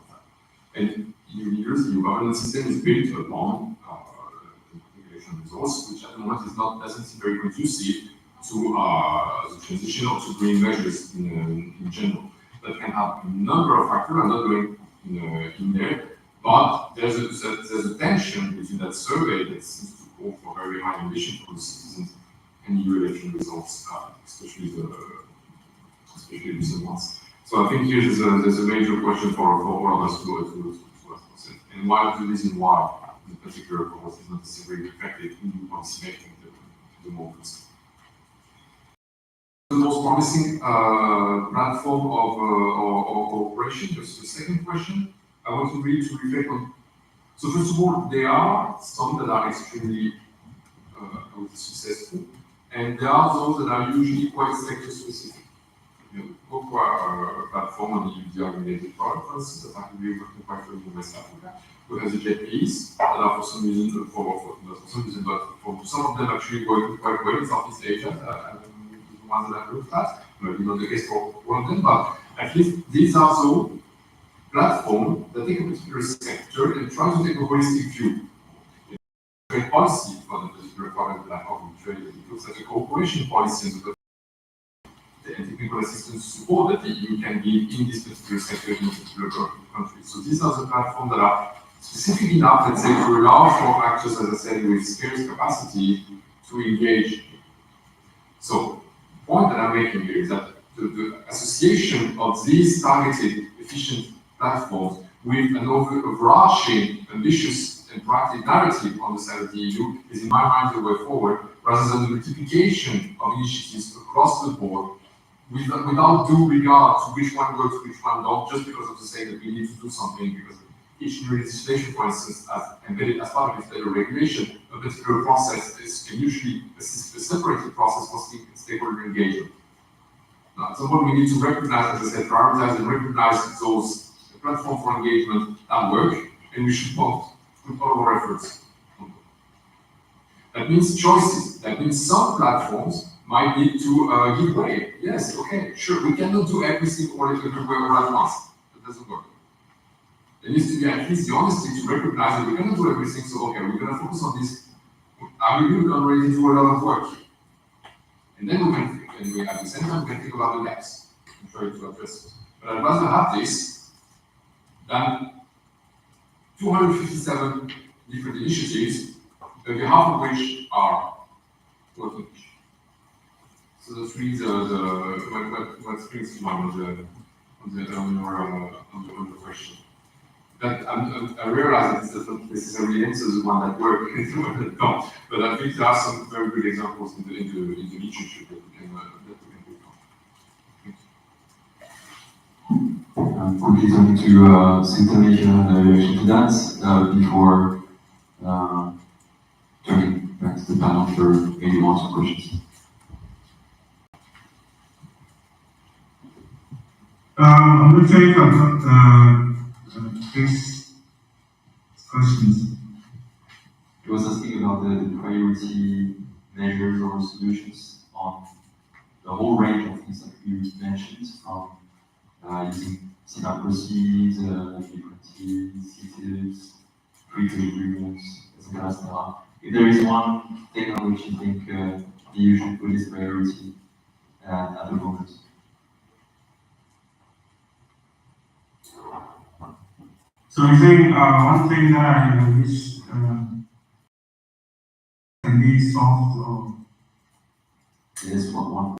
And EU governance system is built upon election results, which at the moment doesn't seem very conducive to the transition or to green measures in general. That can have a number of factors. I'm not going in there. But there's a tension between that survey that seems to call for very high ambition for the citizens and EU election results, especially the recent ones. So I think here there's a major question for all of us to ask. And one of the reasons why the particular course is not necessarily reflected in EU policy making at the moment. The most promising platform of operation, just the second question. I want to really to reflect on. So first of all, there are some that are extremely successful, and there are those that are usually quite sector specific. Go for a platform on the organizing product, for instance, that I'm really working quite well in West Africa, who has a jet piece that are for some reason, not for some reason, but for some of them actually going quite well in Southeast Asia, the ones that I've looked at, maybe not the case for one of them, but at least these are so platforms that take a particular sector and try to take a holistic view. Trade policy for the particular product that I'm offering trade, it looks like a cooperation policy and the technical assistance support that the EU can give in this particular sector in a particular country. So these are the platforms that are specific enough, let's say, to allow for actors, as I said, with scarce capacity to engage. So the point that I'm making here is that the association of these targeted, efficient platforms with an overarching, ambitious and proactive narrative on the side of the EU is, in my mind, the way forward, rather than the multiplication of initiatives across the board without due regard to which one works, which one don't, just because of the sake that we need to do something, because each new legislation, for instance, as embedded as part of its federal regulation, a particular process can usually assist a separated process for stakeholder engagement. Now, so what we need to recognize, as I said, prioritize and recognize those platforms for engagement that work, and we should put all of our efforts on them. That means choices. That means some platforms might need to give way. Yes, okay, sure. We cannot do everything everywhere all at once. That doesn't work. There needs to be at least the honesty to recognize that we cannot do everything. So, okay, we're going to focus on this. Are we already do a lot of work? And then we can, and we, at the same time, we can think about the gaps and try to address it. But I'd rather have this than 257 different initiatives, maybe half of which are working. So that's really what springs to mind on the question. That I realize that this necessarily answers the one that work and the one that don't. But I think there are some very good examples in the literature that we can pick up. Quickly turning to symptomation and dance before turning back to the panel for maybe one or two questions. I'm going to take about these questions. I was asking about the priority measures or solutions on the whole range of things that you mentioned, from using democracies, different cities, free trade agreements, etc. If there is one thing on which you think the EU should put its priority at the moment. So I think one thing that I wish can be solved or yes, one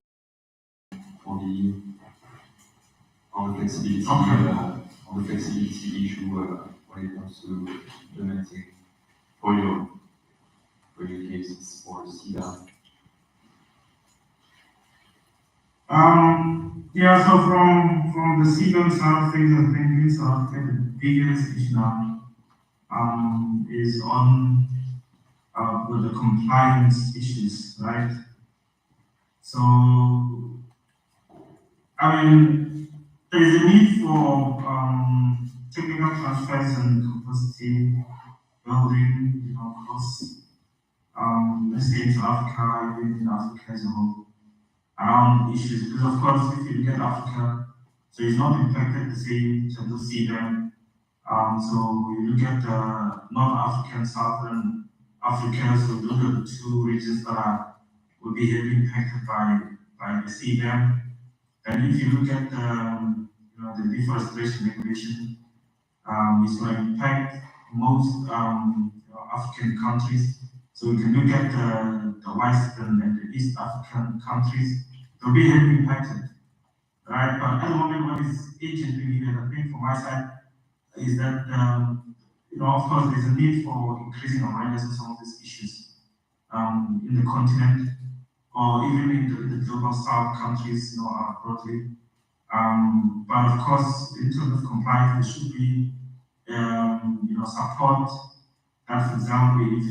for the EU on the flexibility issue when it comes to implementing for your cases or CEDA. Yeah, so from the CEDA side of things, I think it's the biggest issue now is on with the compliance issues, right? So, I mean, there is a need for technical transfers and capacity building, across, let's say, into Africa, even in Africa as a whole, around issues. Because, of course, if you look at Africa, so it's not impacted the same in terms of CEDA. So you look at North African, Southern Africa, so those are the two regions that will be heavily impacted by the CEDA. And if you look at the deforestation regulation, it's going to impact most African countries. So we can look at the Western and the East African countries, they'll be heavily impacted, right? But at the moment, what is urgently needed, I think, from my side, is that of course, there's a need for increasing awareness of some of these issues in the continent, or even in the global south countries, broadly. But of course, in terms of compliance, there should be support that, for example, if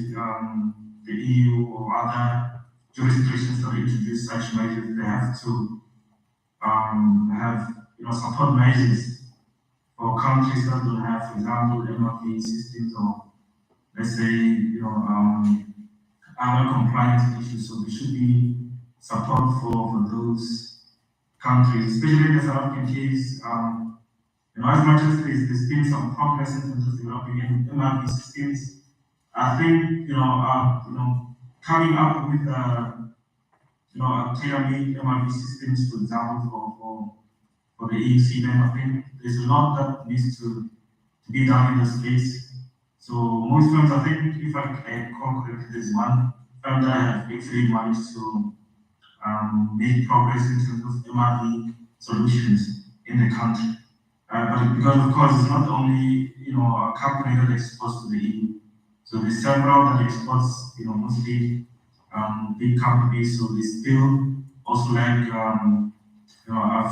the EU or other jurisdictions that introduce such measures, they have to have support measures for countries that don't have, for example, MRP systems or let's say other compliance issues. So there should be support for those countries, especially in the South African case. As much as there's been some progress in terms of developing MRP systems, I think coming up with tailor-made MRP systems, for example, for the EEC, then I think there's a lot that needs to be done in this space. So most firms, I think, if I recall correctly, there's one firm that have actually managed to make progress in terms of MRP solutions in the country. But because of course it's not only a company that exports to the EU, so there's several that exports mostly big companies, so they still also like a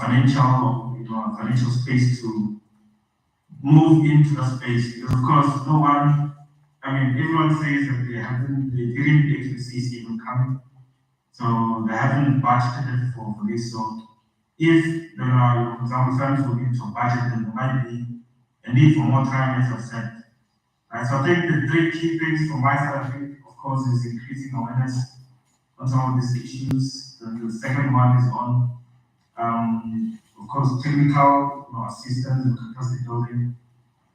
financial space to move into the space. Because of course no one, everyone says that they didn't actually see it even coming, so they haven't budgeted for this. So if there are, for example, funds for into budget, then there might be a need for more time, as I've said. So I think the three key things from my side, I think, of course, is increasing awareness on some of these issues. The second one is on, of course, technical assistance and capacity building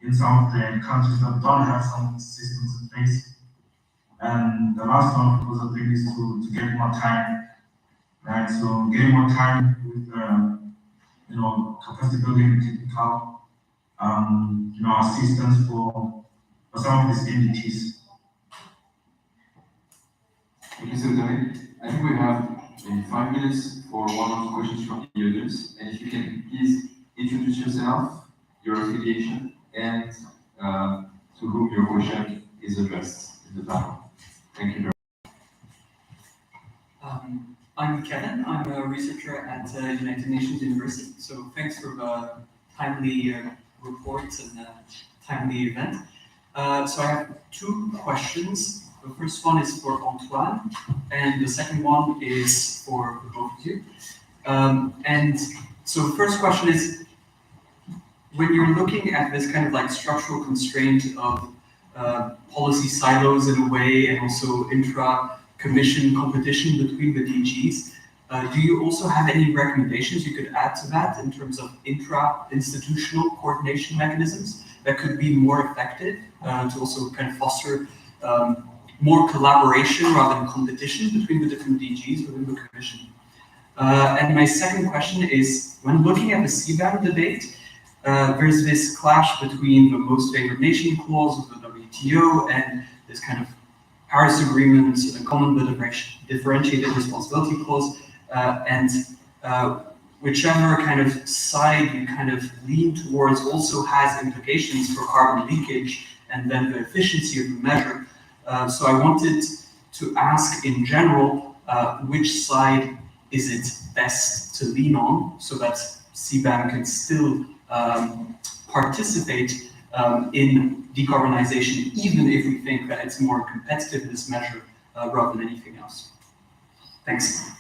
in some of the countries that don't have some systems in place. And the last one, of course, I think is to get more time, right? So getting more time with, capacity building and technical, assistance for some of these entities. Thank you, Secretary. I think we have maybe 5 minutes for one or two questions from the audience. And if you can please introduce yourself, your affiliation, and to whom your question is addressed in the panel. Thank you very much. I'm Kevin. I'm a researcher at United Nations University. So thanks for the timely reports and timely event. So I have two questions. The first one is for Antoine, and the second one is for both of you. And so the first question is, when you're looking at this kind of like structural constraint of policy silos in a way, and also intra-commission competition between the DGs, do you also have any recommendations you could add to that in terms of intra-institutional coordination mechanisms that could be more effective to also kind of foster more collaboration rather than competition between the different DGs within the Commission? And my second question is, when looking at the CBAM debate, there's this clash between the most favored nation clause of the WTO and this kind of Paris Agreement, the common but differentiated responsibility clause, and whichever kind of side you kind of lean towards also has implications for carbon leakage and then the efficiency of the measure. So I wanted to ask in general, which side is it best to lean on so that CBAM can still participate in decarbonization, even if we think that it's more competitive, this measure, rather than anything else. Thanks.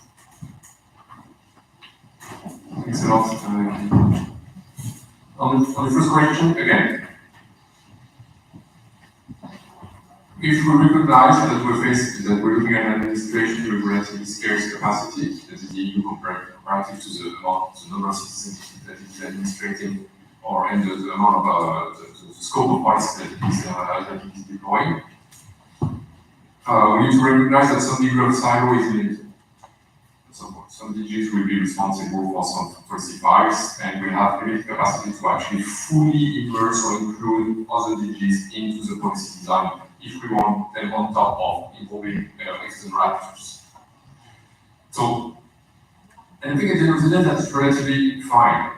Thanks a lot. On the first question, again, if we recognize that we're looking at an administration with relatively scarce capacity, that is the EU comparative to the number of citizens that it is administrating, and the amount of the scope of policy that it is deploying, we need to recognize that some degree of silo is needed. Some DGs will be responsible for some policy files, and we have limited capacity to actually fully immerse or include other DGs into the policy design if we want them on top of involving external actors. So, and I think at the end of the day, that's relatively fine.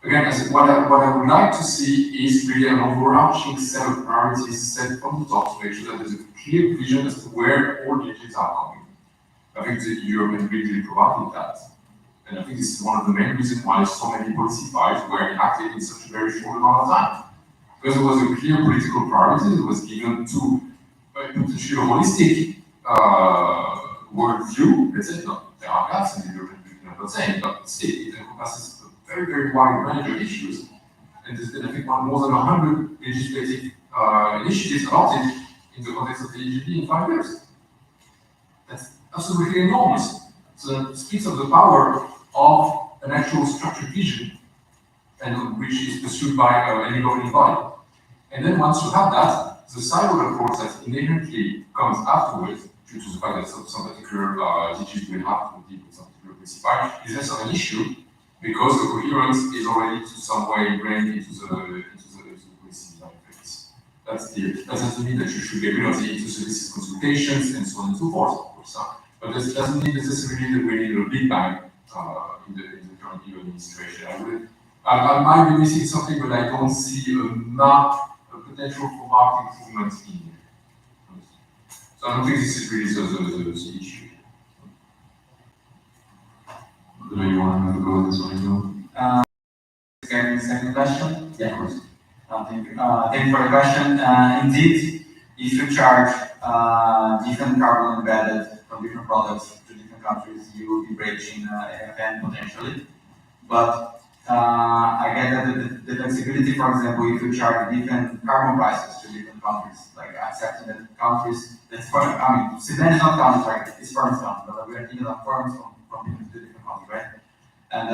Again, what I would like to see is really an overarching set of priorities set from the top to make sure that there's a clear vision as to where all DGs are coming. I think the European Green Deal provided that. And I think this is one of the main reasons why so many policy files were enacted in such a very short amount of time. Because there was a clear political priority that was given to a potentially holistic worldview. Let's say, no, there are gaps in the European Union, I'm not saying, but still, it encompasses a very, very wide range of issues. And there's been, I think, more than 100 legislative initiatives adopted in the context of the EGP in 5 years. That's absolutely enormous. So it speaks of the power of an actual structured vision, and which is pursued by any governing body. And then once you have that, the siloed approach that inherently comes afterwards, due to the fact that some particular DGs will have to deal with some particular principle, is less of an issue, because the coherence is already to some way ingrained into the policy phase. That doesn't mean that you should get rid of the inter-services consultations and so on and so forth, of course. But this doesn't mean necessarily that we need a big bang in the current EU administration. I might be missing something, but I don't see a potential for marked improvements in here. So I don't think this is really the issue. Do you want to go this way? Second question? Yeah, of course. Thank you for the question. Indeed, if you charge different carbon embedded from different products to different countries, you will be breaching AFN potentially. But I get that the flexibility, for example, if you charge different carbon prices to different countries, like accepting that countries, that's for, I mean, Sudan is not countries, like it's firms countries, but we are thinking of firms from different countries, right? And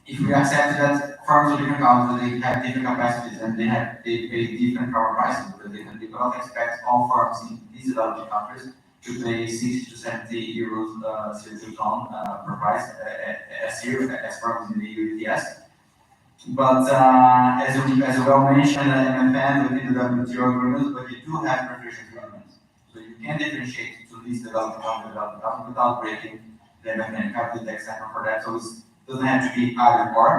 if we accept that firms of different countries, they have different capacities and they pay different carbon prices, but they cannot expect all firms in these developing countries to pay 60 to 70 euros CO2 ton per price as firms in the EU ETS. But as you well mentioned, MFN within the WTO agreements, but you do have preferential agreements. So you can differentiate to these developing countries without breaking the MFN capital tax sector for that. So it doesn't have to be either or.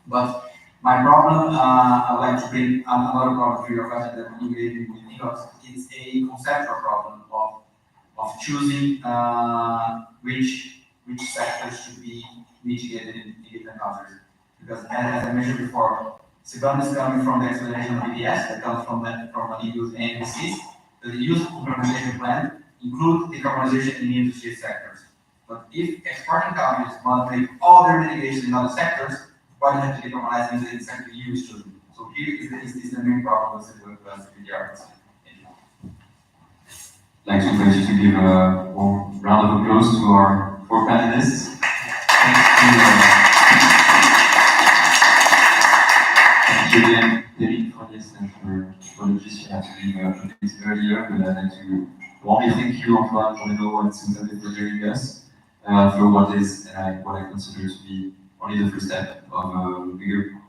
But my problem, I would like to bring another problem to your question that you gave me, because it's a conceptual problem of choosing which sectors should be mitigated in different countries. Because as I mentioned before, CBAM is coming from the explanation of ETS that comes from EU's NDCs. The EU's decarbonization plan includes decarbonization in the industry sectors. But if exporting countries want to make all their mitigation in other sectors, why do you have to decarbonize in the sector EU is choosing? So here is the main problem with the arguments. I'd like to invite you to give a warm round of applause to our 4 panelists. Thank you again, David, for this, and for apologies you had to leave a bit earlier, but I'd like to warmly thank you, Antoine, Bruno, and Cynthia for joining us for what is what I consider to be only the first step of a bigger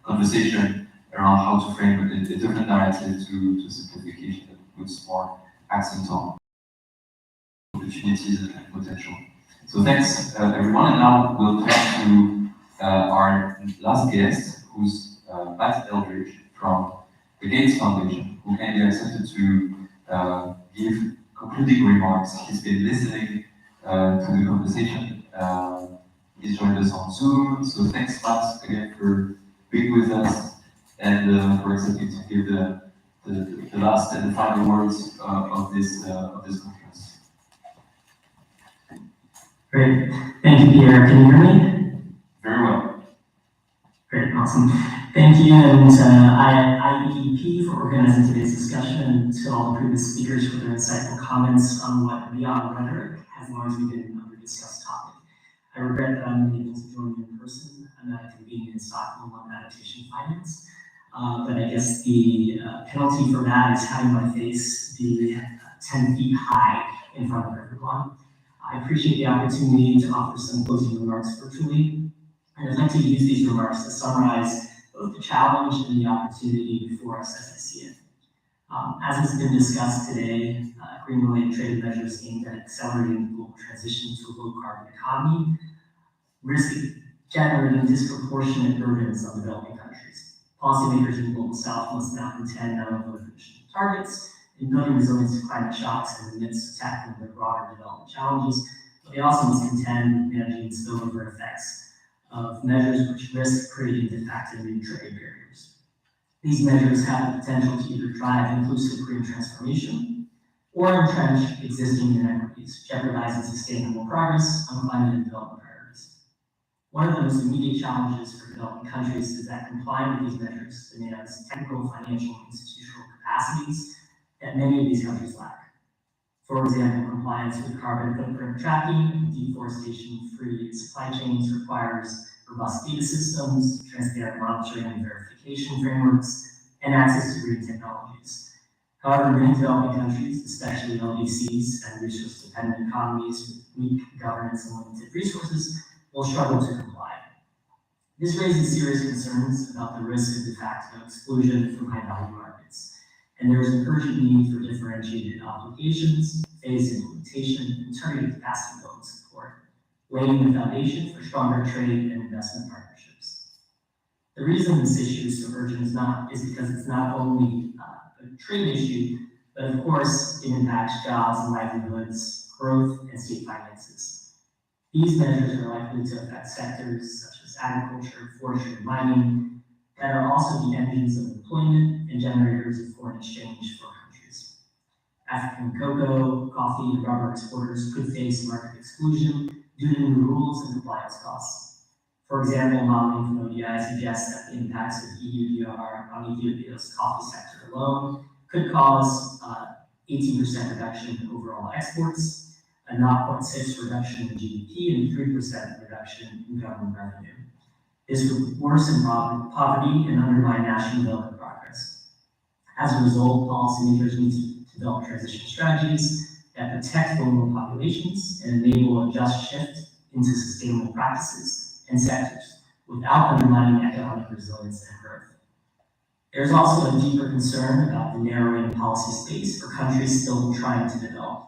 conversation around how to frame a different narrative to simplification that puts more accent on opportunities and potential. So thanks everyone, and now we'll turn to our last guest, who's Matt Eldridge from the Gates Foundation, who kindly accepted to give concluding remarks. He's been listening to the conversation. He's joined us on Zoom, so thanks Matt again for being with us and for accepting to give the last and the final words of this conference. Great. Thank you, Pierre. Can you hear me? Very well. Great. Awesome. Thank you, and IEEP for organizing today's discussion, and to all the previous speakers for their insightful comments on what beyond rhetoric has largely been a discussed topic. I regret that I'm unable to join you in person. I'm at a convening in Stockholm on adaptation finance. But I guess the penalty for that is having my face be 10 feet high in front of everyone. I appreciate the opportunity to offer some closing remarks virtually, and I'd like to use these remarks to summarize both the challenge and the opportunity before us as I see it. As has been discussed today, green-related trade measures aimed at accelerating the global transition to a low-carbon economy risk generating disproportionate burdens on developing countries. Policymakers in the global south must now contend not only with emission targets in building resilience to climate shocks in the midst of tackling their broader development challenges, but they also must contend with managing spillover effects of measures which risk creating de facto new trade barriers. These measures have the potential to either drive inclusive green transformation or entrench existing inequities, jeopardizing sustainable progress on climate and development priorities. One of the most immediate challenges for developing countries is that complying with these measures demands technical, financial, and institutional capacities that many of these countries lack. For example, compliance with carbon footprint tracking, deforestation-free supply chains requires robust data systems, transparent monitoring and verification frameworks, and access to green technologies. However, many developing countries, especially LDCs and resource-dependent economies with weak governance and limited resources, will struggle to comply. This raises serious concerns about the risk of de facto exclusion from high-value markets, and there is an urgent need for differentiated obligations, phased implementation, and targeted capacity building support, laying the foundation for stronger trade and investment partnerships. The reason this issue is so urgent is because it's not only a trade issue, but of course it impacts jobs and livelihoods, growth, and state finances. These measures are likely to affect sectors such as agriculture, forestry, and mining that are also the engines of employment and generators of foreign exchange for countries. African cocoa, coffee, and rubber exporters could face market exclusion due to new rules and compliance costs. For example, modeling from ODI suggests that the impacts of EUDR on Ethiopia's coffee sector alone could cause 18% reduction in overall exports, a 0.6 reduction in GDP, and 3% reduction in government revenue. This would worsen poverty and undermine national development progress. As a result, policymakers need to develop transition strategies that protect vulnerable populations and enable a just shift into sustainable practices and sectors without undermining economic resilience and growth. There's also a deeper concern about the narrowing policy space for countries still trying to develop.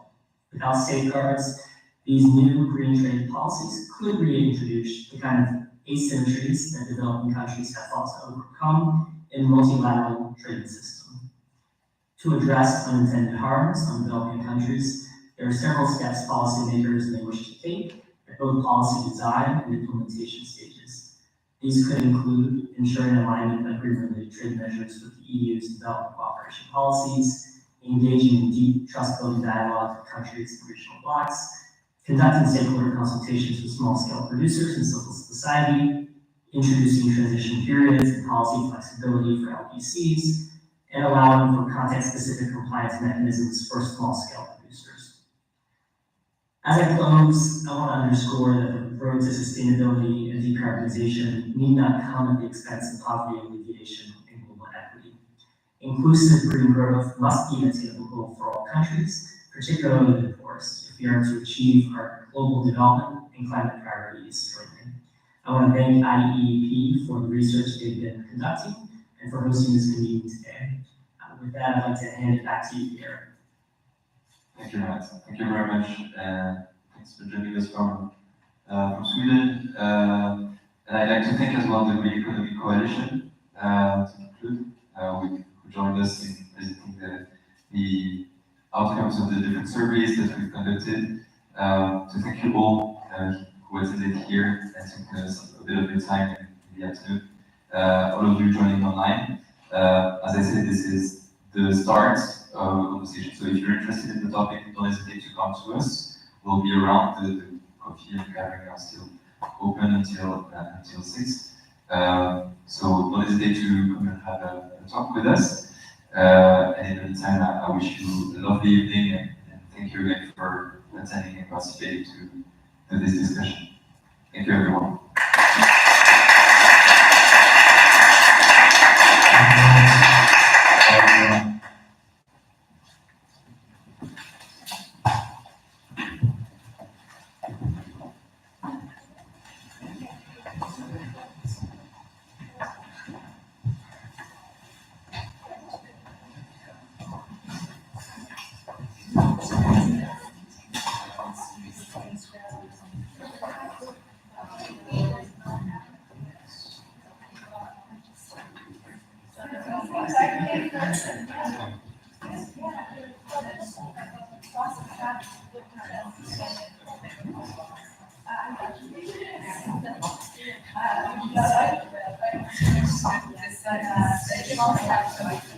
Without safeguards, these new green trade policies could reintroduce the kind of asymmetries that developing countries have fought to overcome in multilateral trading system. To address unintended harms on developing countries, there are several steps policymakers may wish to take at both policy design and implementation stages. These could include ensuring alignment of agreement-related trade measures with the EU's development cooperation policies, engaging in deep trust-building dialogue with countries and regional blocs, conducting stakeholder consultations with small-scale producers and civil society, introducing transition periods and policy flexibility for LPCs, and allowing for context-specific compliance mechanisms for small-scale producers. As I close, I want to underscore that the road to sustainability and decarbonization need not come at the expense of poverty alleviation and global equity. Inclusive green growth must be an attainable goal for all countries, particularly the poorest, if we are to achieve our global development and climate priorities jointly. I want to thank IEEP for the research they've been conducting and for hosting this meeting today. With that, I'd like to hand it back to you, Eric. Thank you, Matt. Thank you very much. Thanks for joining us from Sweden. And I'd like to thank as well the Green Economic Coalition to conclude, who joined us in presenting the outcomes of the different surveys that we've conducted. To thank you all who attended here and took us a bit of your time in the afternoon. All of you joining online. As I said, this is the start of a conversation. So if you're interested in the topic, don't hesitate to come to us. We'll be around. The coffee and gathering are still open until 6. So don't hesitate to come and have a talk with us. And in the meantime, I wish you a lovely evening and thank you again for attending and participating to this discussion. Thank you, everyone. This, they should also have